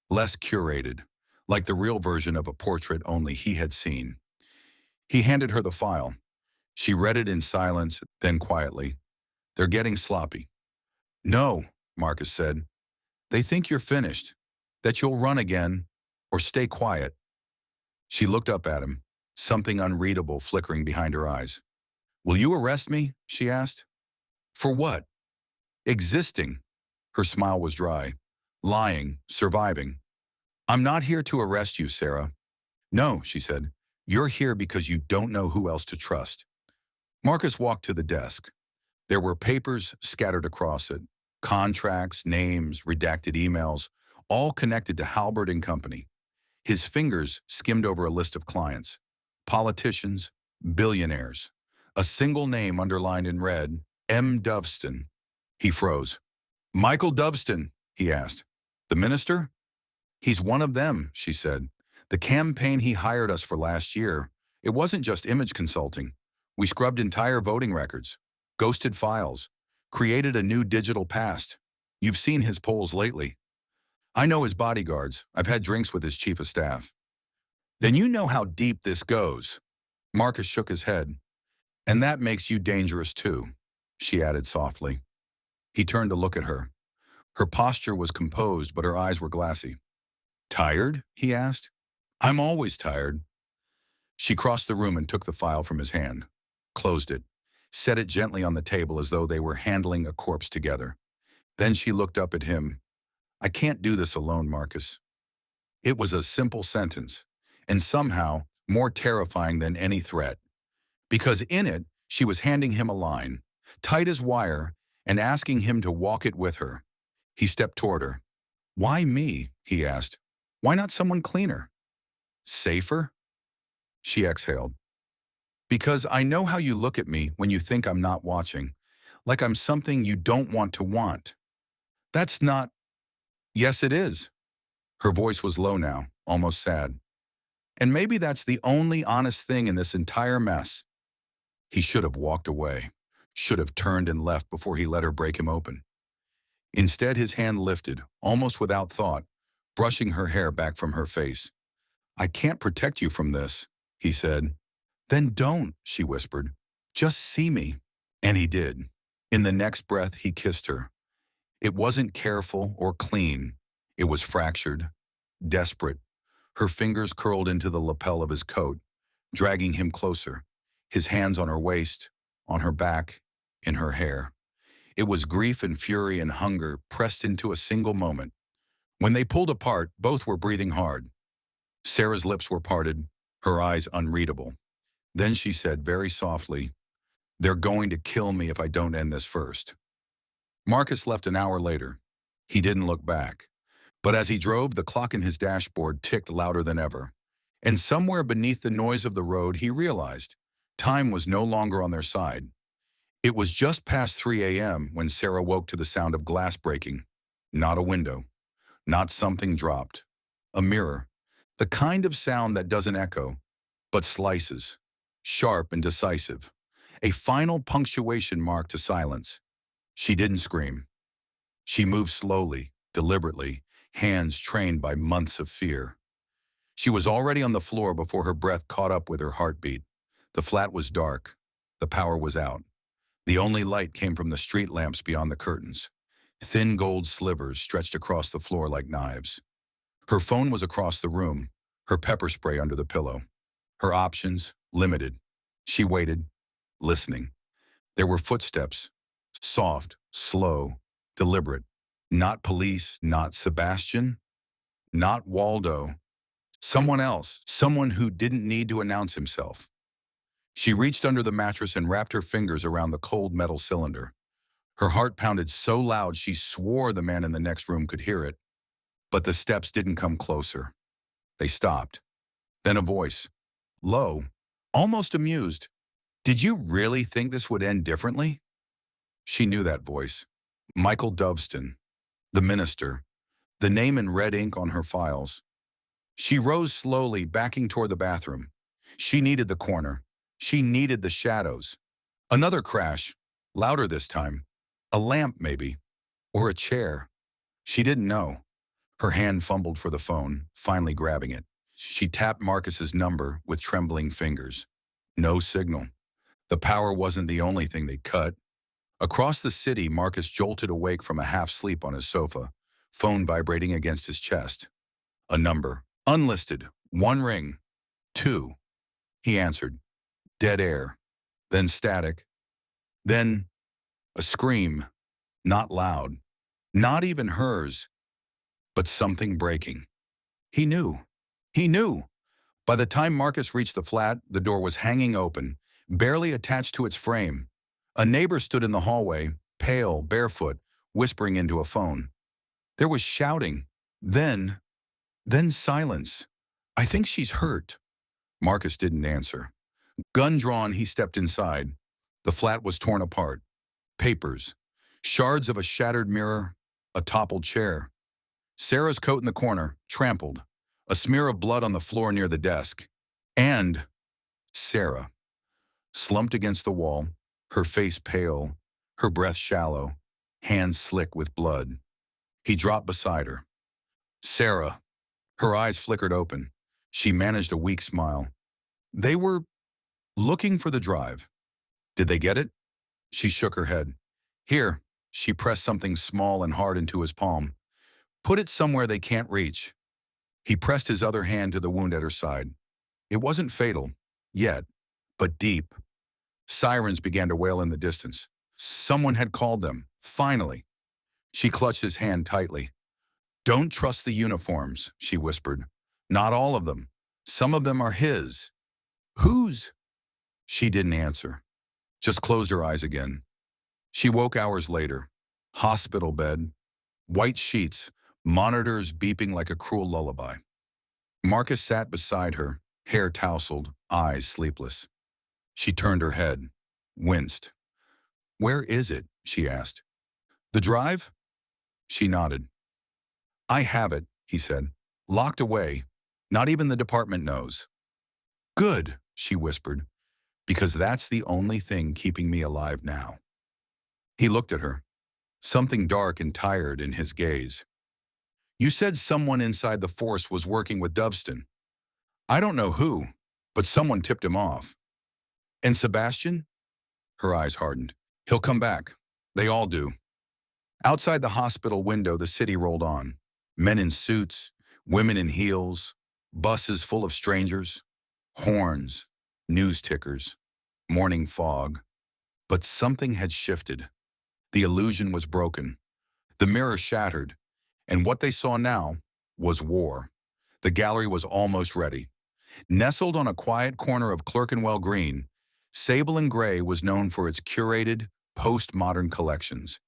less curated, like the real version of a portrait only he had seen. He handed her the file. She read it in silence, then quietly. "They're getting sloppy." "No," Marcus said. "They think you're finished, that you'll run again, or stay quiet." She looked up at him, something unreadable flickering behind her eyes. "Will you arrest me?" she asked. "For what?" "Existing." Her smile was dry. "Lying, surviving." "I'm not here to arrest you, Sarah." "No," she said. "You're here because you don't know who else to trust." Marcus walked to the desk. There were papers scattered across it, contracts, names, redacted emails, all connected to Halberd and Company. His fingers skimmed over a list of clients, politicians, billionaires. A single name underlined in red, M. Doveston. He froze. "Michael Doveston?" he asked. "The minister?" "He's one of them," she said. "The campaign he hired us for last year, it wasn't just image consulting. We scrubbed entire voting records, ghosted files, created a new digital past. You've seen his polls lately. I know his bodyguards. I've had drinks with his chief of staff." "Then you know how deep this goes." Marcus shook his head. "And that makes you dangerous too," she added softly. He turned to look at her. Her posture was composed, but her eyes were glassy. "Tired?" he asked. "I'm always tired." She crossed the room and took the file from his hand, closed it, set it gently on the table as though they were handling a corpse together. Then she looked up at him. "I can't do this alone, Marcus." It was a simple sentence, and somehow more terrifying than any threat, because in it she was handing him a line, tight as wire, and asking him to walk it with her. He stepped toward her. "Why me?" he asked. "Why not someone cleaner? Safer?" She exhaled. "Because I know how you look at me when you think I'm not watching, like I'm something you don't want to want." "That's not—" "Yes, it is." Her voice was low now, almost sad. "And maybe that's the only honest thing in this entire mess." He should have walked away, should have turned and left before he let her break him open. Instead, his hand lifted, almost without thought, brushing her hair back from her face. "I can't protect you from this," he said. "Then don't," she whispered. "Just see me." And he did. In the next breath, he kissed her. It wasn't careful or clean. It was fractured, desperate. Her fingers curled into the lapel of his coat, dragging him closer, his hands on her waist, on her back, in her hair. It was grief and fury and hunger pressed into a single moment. When they pulled apart, both were breathing hard. Sarah's lips were parted, her eyes unreadable. Then she said very softly, "They're going to kill me if I don't end this first." Marcus left an hour later. He didn't look back. But as he drove, the clock in his dashboard ticked louder than ever. And somewhere beneath the noise of the road, he realized time was no longer on their side. It was just past 3 a.m. when Sarah woke to the sound of glass breaking. Not a window, not something dropped. A mirror. The kind of sound that doesn't echo, but slices. Sharp and decisive. A final punctuation mark to silence. She didn't scream. She moved slowly, deliberately, hands trained by months of fear. She was already on the floor before her breath caught up with her heartbeat. The flat was dark. The power was out. The only light came from the street lamps beyond the curtains. Thin gold slivers stretched across the floor like knives. Her phone was across the room, her pepper spray under the pillow. Her options, limited. She waited, listening. There were footsteps, soft, slow, deliberate. Not police, not Sebastian, not Waldo. Someone else, someone who didn't need to announce himself. She reached under the mattress and wrapped her fingers around the cold metal cylinder. Her heart pounded so loud she swore the man in the next room could hear it. But the steps didn't come closer. They stopped. Then a voice, low, almost amused. "Did you really think this would end differently?" She knew that voice. Michael Doveston, the minister, the name in red ink on her files. She rose slowly, backing toward the bathroom. She needed the corner. She needed the shadows. Another crash, louder this time. A lamp, maybe. Or a chair. She didn't know. Her hand fumbled for the phone, finally grabbing it. She tapped Marcus's number with trembling fingers. No signal. The power wasn't the only thing they cut. Across the city, Marcus jolted awake from a half-sleep on his sofa, phone vibrating against his chest. A number. Unlisted. One ring. Two. He answered. Dead air. Then static. Then a scream. Not loud. Not even hers. But something breaking. He knew. He knew. By the time Marcus reached the flat, the door was hanging open, barely attached to its frame. A neighbor stood in the hallway, pale, barefoot, whispering into a phone. There was shouting. Then silence. "I think she's hurt." Marcus didn't answer. Gun drawn, he stepped inside. The flat was torn apart. Papers. Shards of a shattered mirror. A toppled chair. Sarah's coat in the corner, trampled. A smear of blood on the floor near the desk. And Sarah, slumped against the wall, her face pale, her breath shallow, hands slick with blood. He dropped beside her. "Sarah." Her eyes flickered open. She managed a weak smile. "They were looking for the drive." "Did they get it?" She shook her head. "Here." She pressed something small and hard into his palm. "Put it somewhere they can't reach." He pressed his other hand to the wound at her side. It wasn't fatal, yet, but deep. Sirens began to wail in the distance. Someone had called them, finally. She clutched his hand tightly. "Don't trust the uniforms," she whispered. "Not all of them. Some of them are his." "Whose?" She didn't answer, just closed her eyes again. She woke hours later. Hospital bed, white sheets, monitors beeping like a cruel lullaby. Marcus sat beside her, hair tousled, eyes sleepless. She turned her head, winced. "Where is it?" she asked. "The drive?" She nodded. "I have it," he said. "Locked away. Not even the department knows." "Good," she whispered, "because that's the only thing keeping me alive now." He looked at her, something dark and tired in his gaze. "You said someone inside the force was working with Doveston. I don't know who, but someone tipped him off." "And Sebastian?" Her eyes hardened. "He'll come back. They all do." Outside the hospital window, the city rolled on. Men in suits, women in heels, buses full of strangers, horns, news tickers, morning fog. But something had shifted. The illusion was broken. The mirror shattered, and what they saw now was war. The gallery was almost ready. Nestled on a quiet corner of Clerkenwell Green, Sable and Grey was known for its curated, postmodern collections.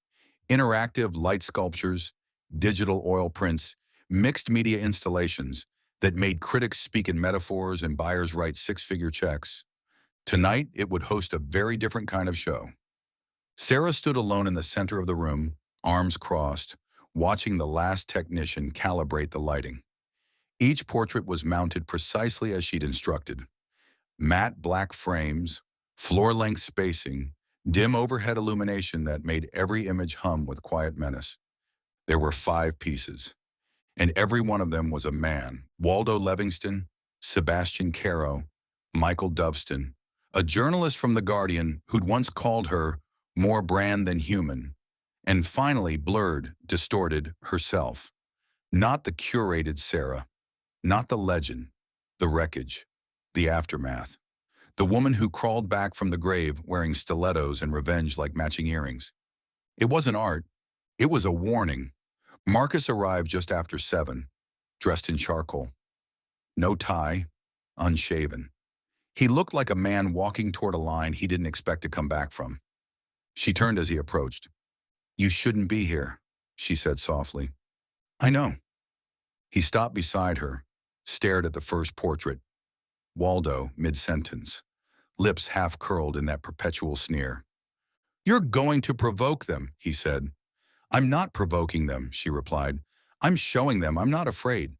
Interactive light sculptures, digital oil prints, mixed media installations that made critics speak in metaphors and buyers write six-figure checks. Tonight, it would host a very different kind of show. Sarah stood alone in the center of the room, arms crossed, watching the last technician calibrate the lighting. Each portrait was mounted precisely as she'd instructed. Matte black frames, floor-length spacing, dim overhead illumination that made every image hum with quiet menace. There were 5 pieces, and every one of them was a man: Waldo Levingston, Sebastian Caro, Michael Doveston, a journalist from The Guardian who'd once called her more brand than human, and finally blurred, distorted herself. Not the curated Sarah, not the legend, the wreckage, the aftermath. The woman who crawled back from the grave wearing stilettos and revenge like matching earrings. It wasn't art, it was a warning. Marcus arrived just after 7, dressed in charcoal. No tie, unshaven. He looked like a man walking toward a line he didn't expect to come back from. She turned as he approached. "You shouldn't be here," she said softly. "I know." He stopped beside her, stared at the first portrait. Waldo, mid-sentence, lips half-curled in that perpetual sneer. "You're going to provoke them," he said. "I'm not provoking them," she replied. "I'm showing them I'm not afraid.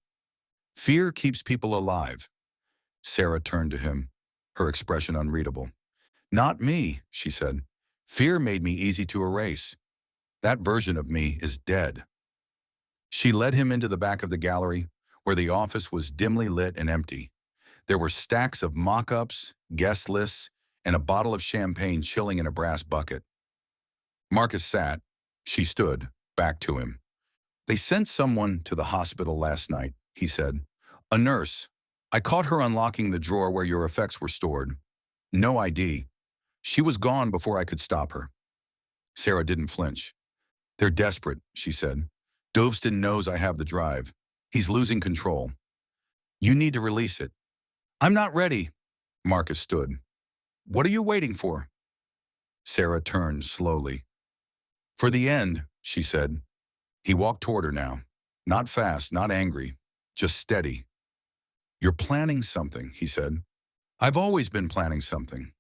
Fear keeps people alive." Sarah turned to him, her expression unreadable. "Not me," she said. "Fear made me easy to erase. That version of me is dead." She led him into the back of the gallery, where the office was dimly lit and empty. There were stacks of mock-ups, guest lists, and a bottle of champagne chilling in a brass bucket. Marcus sat. She stood, back to him. "They sent someone to the hospital last night," he said. "A nurse. I caught her unlocking the drawer where your effects were stored. No ID. She was gone before I could stop her." Sarah didn't flinch. "They're desperate," she said. "Doveston knows I have the drive. He's losing control. You need to release it." "I'm not ready." Marcus stood. "What are you waiting for?" Sarah turned slowly. "For the end," she said. He walked toward her now. Not fast, not angry, just steady. "You're planning something," he said. "I've always been planning something.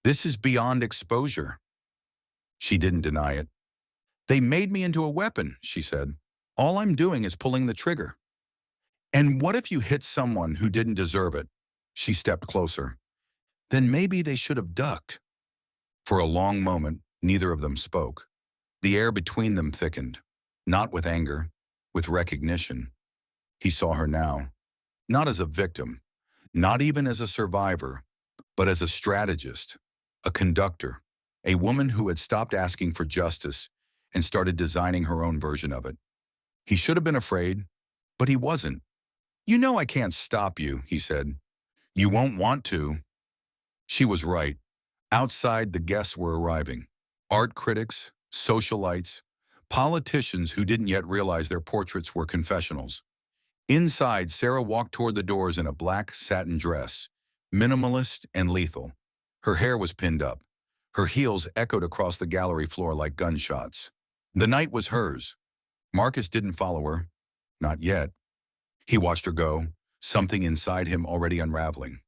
This is beyond exposure." She didn't deny it. "They made me into a weapon," she said. "All I'm doing is pulling the trigger." "And what if you hit someone who didn't deserve it?" She stepped closer. "Then maybe they should have ducked." For a long moment, neither of them spoke. The air between them thickened, not with anger, with recognition. He saw her now, not as a victim, not even as a survivor, but as a strategist, a conductor, a woman who had stopped asking for justice and started designing her own version of it. He should have been afraid, but he wasn't. "You know I can't stop you," he said. "You won't want to." She was right. Outside, the guests were arriving. Art critics, socialites, politicians who didn't yet realize their portraits were confessionals. Inside, Sarah walked toward the doors in a black satin dress, minimalist and lethal. Her hair was pinned up. Her heels echoed across the gallery floor like gunshots. The night was hers. Marcus didn't follow her. Not yet. He watched her go, something inside him already unraveling.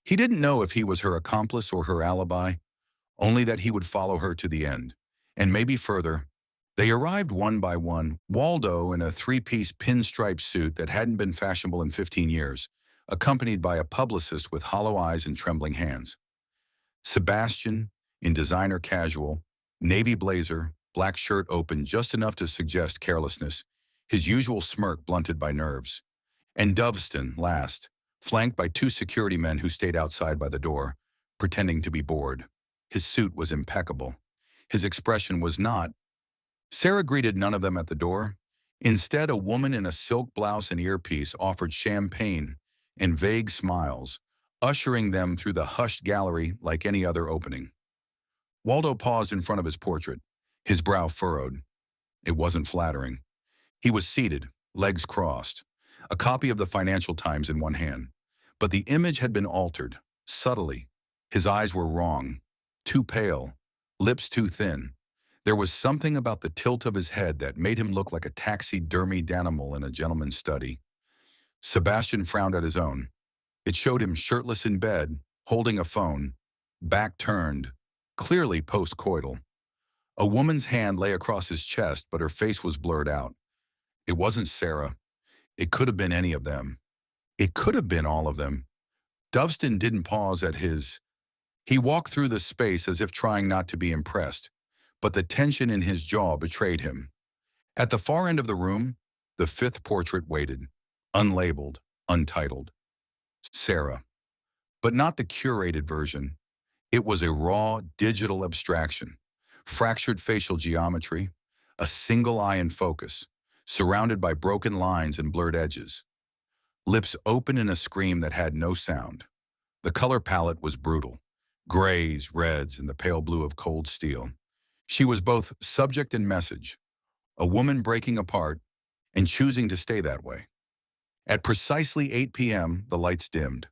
He didn't know if he was her accomplice or her alibi, only that he would follow her to the end, and maybe further. They arrived one by one, Waldo in a 3-piece pinstripe suit that hadn't been fashionable in 15 years, accompanied by a publicist with hollow eyes and trembling hands. Sebastian, in designer casual, navy blazer, black shirt open just enough to suggest carelessness, his usual smirk blunted by nerves. And Doveston, last, flanked by 2 security men who stayed outside by the door, pretending to be bored. His suit was impeccable. His expression was not. Sarah greeted none of them at the door. Instead, a woman in a silk blouse and earpiece offered champagne and vague smiles, ushering them through the hushed gallery like any other opening. Waldo paused in front of his portrait, his brow furrowed. It wasn't flattering. He was seated, legs crossed, a copy of the Financial Times in one hand. But the image had been altered, subtly. His eyes were wrong, too pale, lips too thin. There was something about the tilt of his head that made him look like a taxidermied animal in a gentleman's study. Sebastian frowned at his own. It showed him shirtless in bed, holding a phone, back turned, clearly post-coital. A woman's hand lay across his chest, but her face was blurred out. It wasn't Sarah. It could have been any of them. It could have been all of them. Doveston didn't pause at his. He walked through the space as if trying not to be impressed, but the tension in his jaw betrayed him. At the far end of the room, the fifth portrait waited, unlabeled, untitled. Sarah. But not the curated version. It was a raw, digital abstraction. Fractured facial geometry, a single eye in focus, surrounded by broken lines and blurred edges. Lips open in a scream that had no sound. The color palette was brutal. Grays, reds, and the pale blue of cold steel. She was both subject and message, a woman breaking apart and choosing to stay that way. At precisely 8 p.m., the lights dimmed.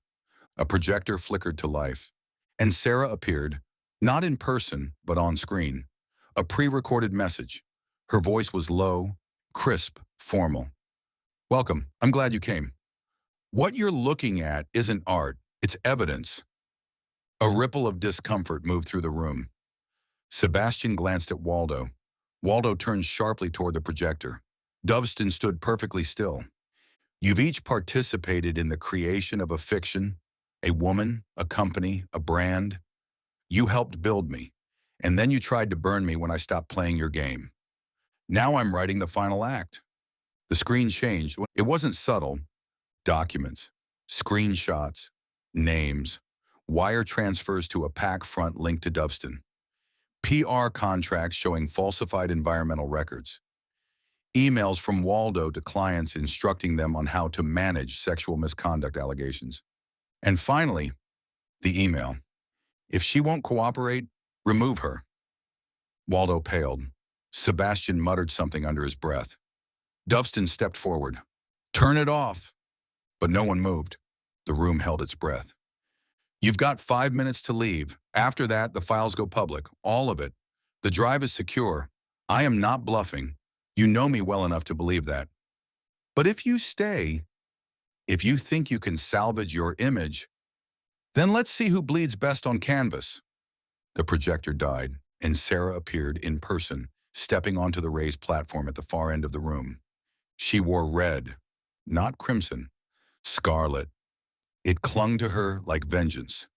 A projector flickered to life, and Sarah appeared, not in person, but on screen. A pre-recorded message. Her voice was low, crisp, formal. "Welcome. I'm glad you came. What you're looking at isn't art, it's evidence." A ripple of discomfort moved through the room. Sebastian glanced at Waldo. Waldo turned sharply toward the projector. Doveston stood perfectly still. "You've each participated in the creation of a fiction, a woman, a company, a brand. You helped build me, and then you tried to burn me when I stopped playing your game. Now I'm writing the final act." The screen changed. It wasn't subtle. Documents, screenshots, names, wire transfers to a PAC front linked to Doveston, PR contracts showing falsified environmental records, emails from Waldo to clients instructing them on how to manage sexual misconduct allegations. And finally, the email. "If she won't cooperate, remove her." Waldo paled. Sebastian muttered something under his breath. Doveston stepped forward. "Turn it off." But no one moved. The room held its breath. "You've got 5 minutes to leave. After that, the files go public. All of it. The drive is secure. I am not bluffing. You know me well enough to believe that. But if you stay, if you think you can salvage your image, then let's see who bleeds best on canvas." The projector died, and Sarah appeared in person, stepping onto the raised platform at the far end of the room. She wore red, not crimson, scarlet. It clung to her like vengeance.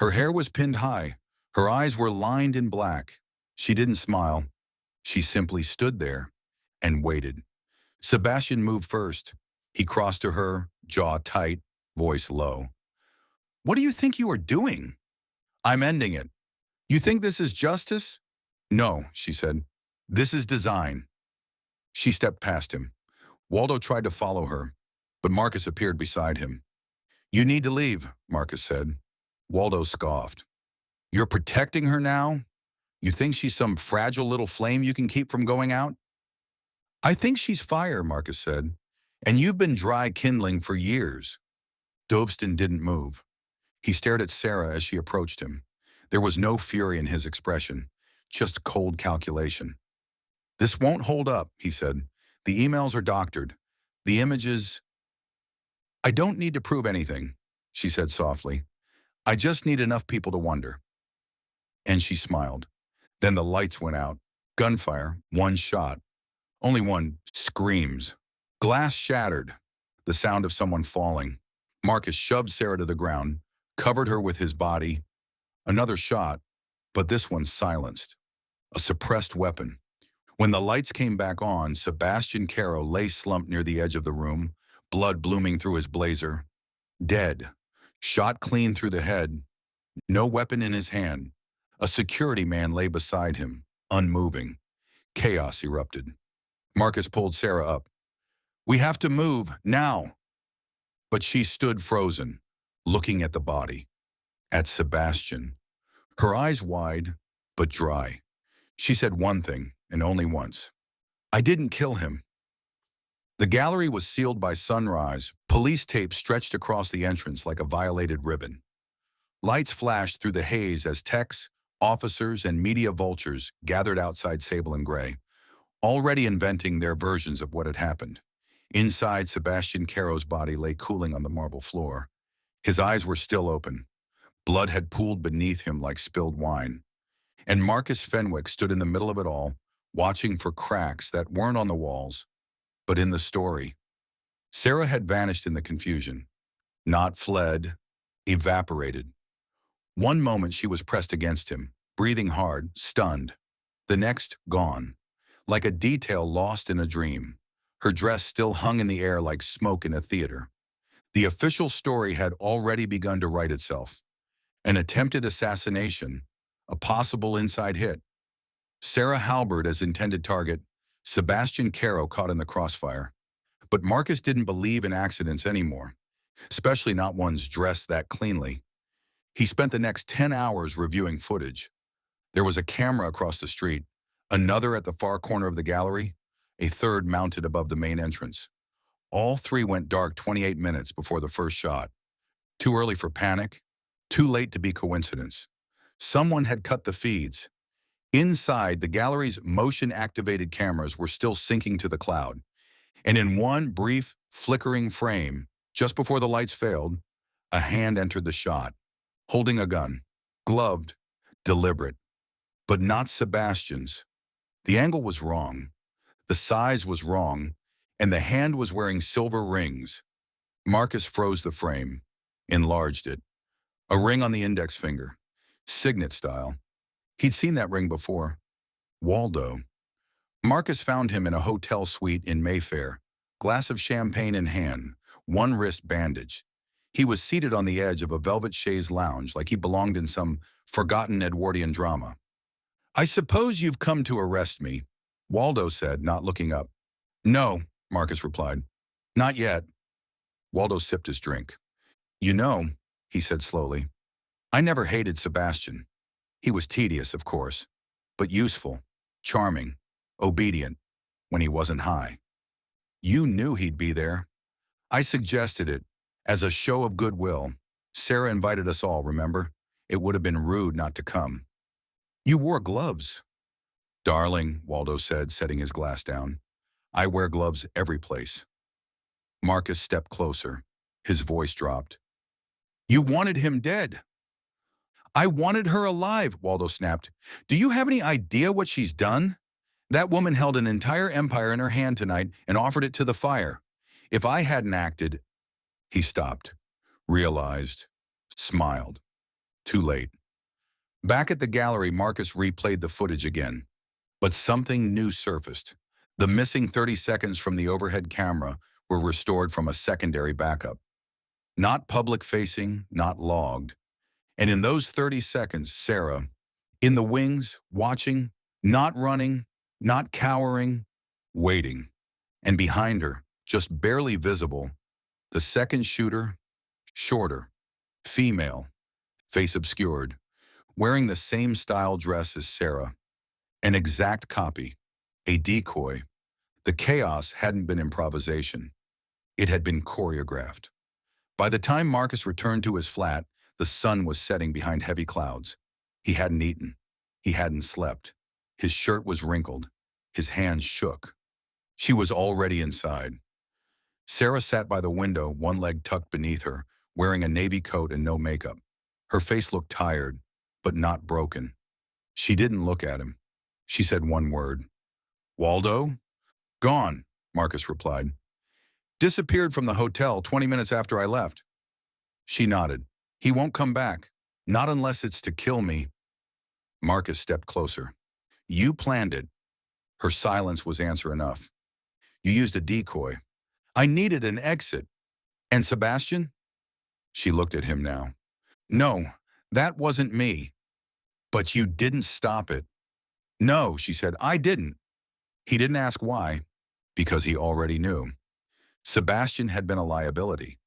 Her hair was pinned high. Her eyes were lined in black. She didn't smile. She simply stood there and waited. Sebastian moved first. He crossed to her, jaw tight, voice low. "What do you think you are doing?" "I'm ending it." "You think this is justice?" "No," she said. "This is design." She stepped past him. Waldo tried to follow her, but Marcus appeared beside him. "You need to leave," Marcus said. Waldo scoffed. "You're protecting her now? You think she's some fragile little flame you can keep from going out?" "I think she's fire," Marcus said, "and you've been dry kindling for years." Doveston didn't move. He stared at Sarah as she approached him. There was no fury in his expression, just cold calculation. "This won't hold up," he said. "The emails are doctored. The images—" "I don't need to prove anything," she said softly. "I just need enough people to wonder." And she smiled. Then the lights went out. Gunfire, one shot. Only one. Screams. Glass shattered. The sound of someone falling. Marcus shoved Sarah to the ground, covered her with his body. Another shot, but this one silenced. A suppressed weapon. When the lights came back on, Sebastian Caro lay slumped near the edge of the room, blood blooming through his blazer. Dead. Shot clean through the head. No weapon in his hand. A security man lay beside him, unmoving. Chaos erupted. Marcus pulled Sarah up. "We have to move, now." But she stood frozen, looking at the body, at Sebastian. Her eyes wide, but dry. She said one thing, and only once. "I didn't kill him." The gallery was sealed by sunrise, police tape stretched across the entrance like a violated ribbon. Lights flashed through the haze as techs, officers, and media vultures gathered outside Sable and Gray, already inventing their versions of what had happened. Inside, Sebastian Caro's body lay cooling on the marble floor. His eyes were still open. Blood had pooled beneath him like spilled wine. And Marcus Fenwick stood in the middle of it all, watching for cracks that weren't on the walls, but in the story. Sarah had vanished in the confusion. Not fled, evaporated. One moment she was pressed against him, breathing hard, stunned. The next, gone. Like a detail lost in a dream. Her dress still hung in the air like smoke in a theater. The official story had already begun to write itself. An attempted assassination, a possible inside hit. Sarah Halberd as intended target, Sebastian Caro caught in the crossfire. But Marcus didn't believe in accidents anymore, especially not ones dressed that cleanly. He spent the next 10 hours reviewing footage. There was a camera across the street, another at the far corner of the gallery, a third mounted above the main entrance. All three went dark 28 minutes before the first shot. Too early for panic, too late to be coincidence. Someone had cut the feeds. Inside, the gallery's motion-activated cameras were still syncing to the cloud. And in one brief, flickering frame, just before the lights failed, a hand entered the shot, holding a gun, gloved, deliberate. But not Sebastian's. The angle was wrong. The size was wrong, and the hand was wearing silver rings. Marcus froze the frame, enlarged it. A ring on the index finger, signet style. He'd seen that ring before. Waldo. Marcus found him in a hotel suite in Mayfair, glass of champagne in hand, one wrist bandage. He was seated on the edge of a velvet chaise lounge like he belonged in some forgotten Edwardian drama. "I suppose you've come to arrest me," Waldo said, not looking up. "No," Marcus replied. "Not yet." Waldo sipped his drink. "You know," he said slowly, "I never hated Sebastian. He was tedious, of course, but useful, charming, obedient, when he wasn't high. You knew he'd be there. I suggested it, as a show of goodwill. Sarah invited us all, remember? It would have been rude not to come." "You wore gloves." "Darling," Waldo said, setting his glass down, "I wear gloves every place." Marcus stepped closer. His voice dropped. "You wanted him dead." "I wanted her alive," Waldo snapped. "Do you have any idea what she's done? That woman held an entire empire in her hand tonight and offered it to the fire. If I hadn't acted—" He stopped, realized, smiled. Too late. Back at the gallery, Marcus replayed the footage again. But something new surfaced. The missing 30 seconds from the overhead camera were restored from a secondary backup. Not public-facing, not logged. And in those 30 seconds, Sarah, in the wings, watching, not running, not cowering, waiting. And behind her, just barely visible, the second shooter, shorter, female, face obscured, wearing the same style dress as Sarah. An exact copy, a decoy. The chaos hadn't been improvisation. It had been choreographed. By the time Marcus returned to his flat, the sun was setting behind heavy clouds. He hadn't eaten. He hadn't slept. His shirt was wrinkled. His hands shook. She was already inside. Sarah sat by the window, one leg tucked beneath her, wearing a navy coat and no makeup. Her face looked tired, but not broken. She didn't look at him. She said one word. "Waldo?" "Gone," Marcus replied. "Disappeared from the hotel 20 minutes after I left." She nodded. "He won't come back. Not unless it's to kill me." Marcus stepped closer. "You planned it." Her silence was answer enough. "You used a decoy. I needed an exit. And Sebastian?" She looked at him now. "No, that wasn't me." "But you didn't stop it." "No," she said, "I didn't." He didn't ask why, because he already knew. Sebastian had been a liability.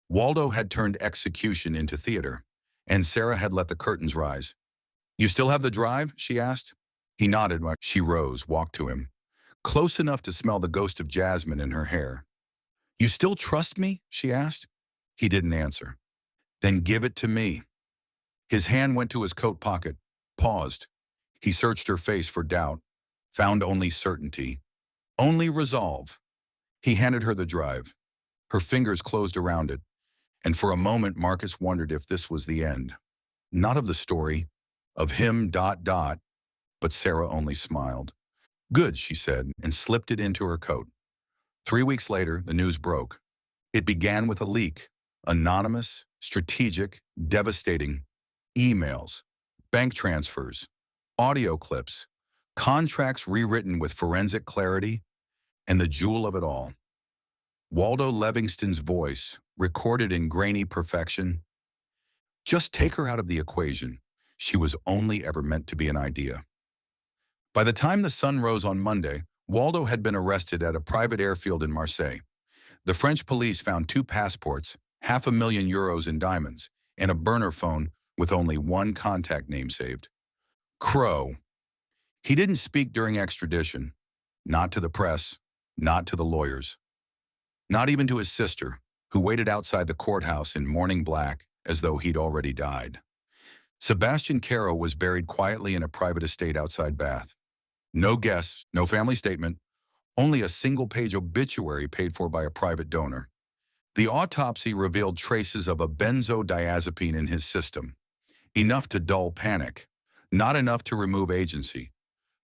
Waldo had turned execution into theater, and Sarah had let the curtains rise. "You still have the drive?" she asked. He nodded while she rose, walked to him, close enough to smell the ghost of jasmine in her hair. "You still trust me?" she asked. He didn't answer. "Then give it to me." His hand went to his coat pocket, paused. He searched her face for doubt, found only certainty, only resolve. He handed her the drive. Her fingers closed around it, and for a moment Marcus wondered if this was the end. Not of the story, of him, but Sarah only smiled. "Good," she said, and slipped it into her coat. 3 weeks later, the news broke. It began with a leak. Anonymous, strategic, devastating. Emails, bank transfers, audio clips, contracts rewritten with forensic clarity, and the jewel of it all, Waldo Livingston's voice, recorded in grainy perfection. Just take her out of the equation. She was only ever meant to be an idea. By the time the sun rose on Monday, Waldo had been arrested at a private airfield in Marseille. The French police found 2 passports, €500,000 in diamonds, and a burner phone with only one contact name saved. Crow. He didn't speak during extradition. Not to the press, not to the lawyers. Not even to his sister, who waited outside the courthouse in mourning black as though he'd already died. Sebastian Caro was buried quietly in a private estate outside Bath. No guests, no family statement, only a single-page obituary paid for by a private donor. The autopsy revealed traces of a benzodiazepine in his system, enough to dull panic, not enough to remove agency,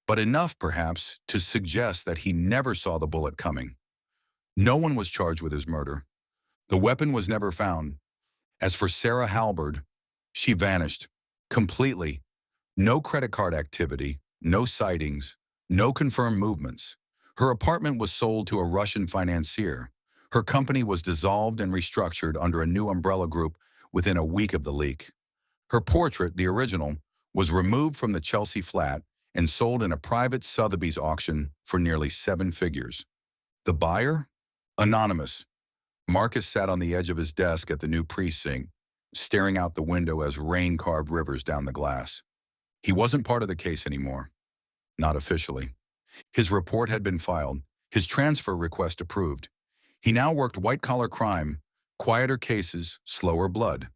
but enough, perhaps, to suggest that he never saw the bullet coming. No one was charged with his murder. The weapon was never found. As for Sarah Halberd, she vanished, completely. No credit card activity, no sightings, no confirmed movements. Her apartment was sold to a Russian financier. Her company was dissolved and restructured under a new umbrella group within a week of the leak. Her portrait, the original, was removed from the Chelsea flat and sold in a private Sotheby's auction for nearly 7 figures. The buyer? Anonymous. Marcus sat on the edge of his desk at the new precinct, staring out the window as rain carved rivers down the glass. He wasn't part of the case anymore. Not officially. His report had been filed, his transfer request approved. He now worked white-collar crime, quieter cases, slower blood.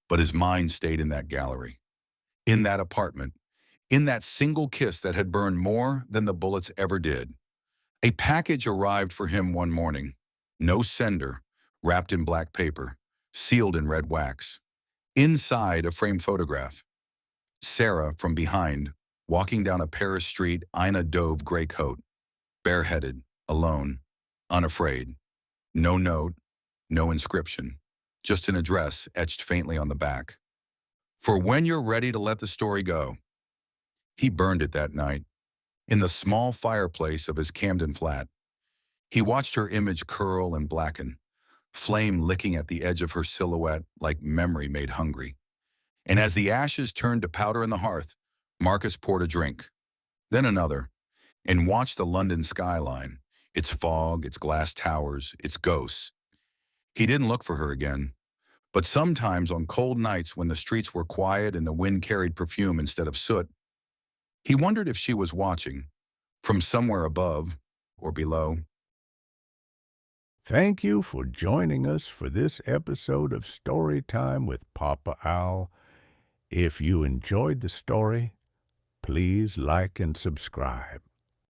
But his mind stayed in that gallery, in that apartment, in that single kiss that had burned more than the bullets ever did. A package arrived for him one morning. No sender, wrapped in black paper, sealed in red wax. Inside, a framed photograph. Sarah, from behind, walking down a Paris street Ina Dove gray coat, bareheaded, alone, unafraid. No note, no inscription, just an address etched faintly on the back. "For when you're ready to let the story go." He burned it that night, in the small fireplace of his Camden flat. He watched her image curl and blacken, flame licking at the edge of her silhouette like memory made hungry. And as the ashes turned to powder in the hearth, Marcus poured a drink, then another, and watched the London skyline, its fog, its glass towers, its ghosts. He didn't look for her again, but sometimes on cold nights when the streets were quiet and the wind carried perfume instead of soot, he wondered if she was watching, from somewhere above or below. Thank you for joining us for this episode of Storytime with Papa Owl. If you enjoyed the story, please like and subscribe.